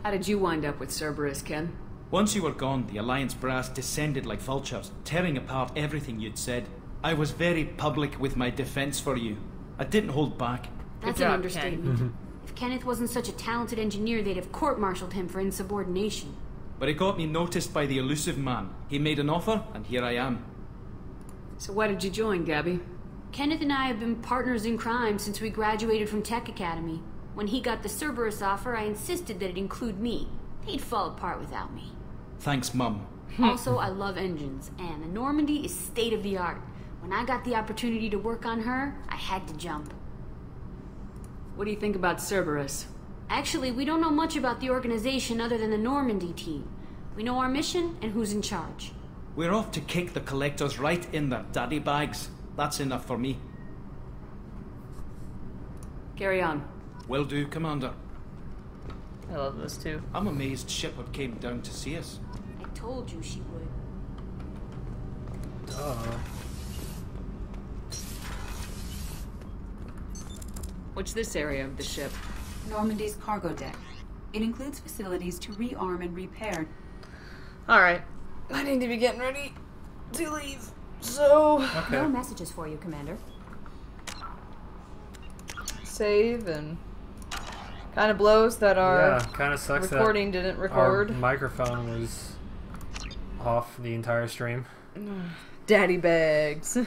How did you wind up with Cerberus, Ken? Once you were gone, the Alliance brass descended like vultures, tearing apart everything you'd said. I was very public with my defense for you. I didn't hold back. That's an understatement. If Kenneth wasn't such a talented engineer, they'd have court-martialed him for insubordination. But it got me noticed by the elusive man. He made an offer, and here I am. So why did you join, Gabby? Kenneth and I have been partners in crime since we graduated from Tech Academy. When he got the Cerberus offer, I insisted that it include me. He'd fall apart without me. Thanks, Mum. Also, I love engines, and the Normandy is state-of-the-art. When I got the opportunity to work on her, I had to jump. What do you think about Cerberus? Actually, we don't know much about the organization other than the Normandy team. We know our mission and who's in charge. We're off to kick the Collectors right in their daddy bags. That's enough for me. Carry on. Will do, Commander. I love this too. I'm amazed Shepard came down to see us. I told you she would. What's this area of the ship? Normandy's cargo deck. It includes facilities to rearm and repair. Alright. I need to be getting ready to leave. So... Okay. No messages for you, Commander. Save and... Kind of blows that our kind of sucks recording didn't record. Our microphone was off the entire stream. Daddy bags.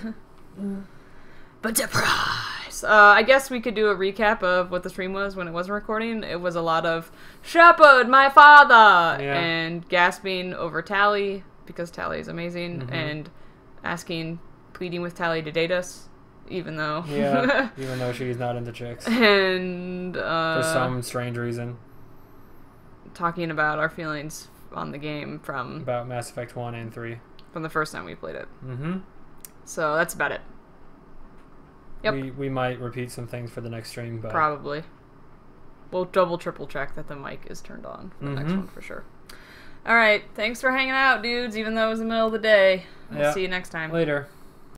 But surprise! I guess we could do a recap of what the stream was when it wasn't recording. It was a lot of Shepard, my father! And gasping over Tali, because Tali is amazing, and pleading with Tali to date us. Even though even though she's not into chicks, and for some strange reason, talking about our feelings on the game about Mass Effect 1 and 3 from the first time we played it. So that's about it. Yep. We might repeat some things for the next stream, but probably we'll triple check that the mic is turned on for the next one for sure. All right, thanks for hanging out, dudes. Even though it was the middle of the day, we'll see you next time. Later.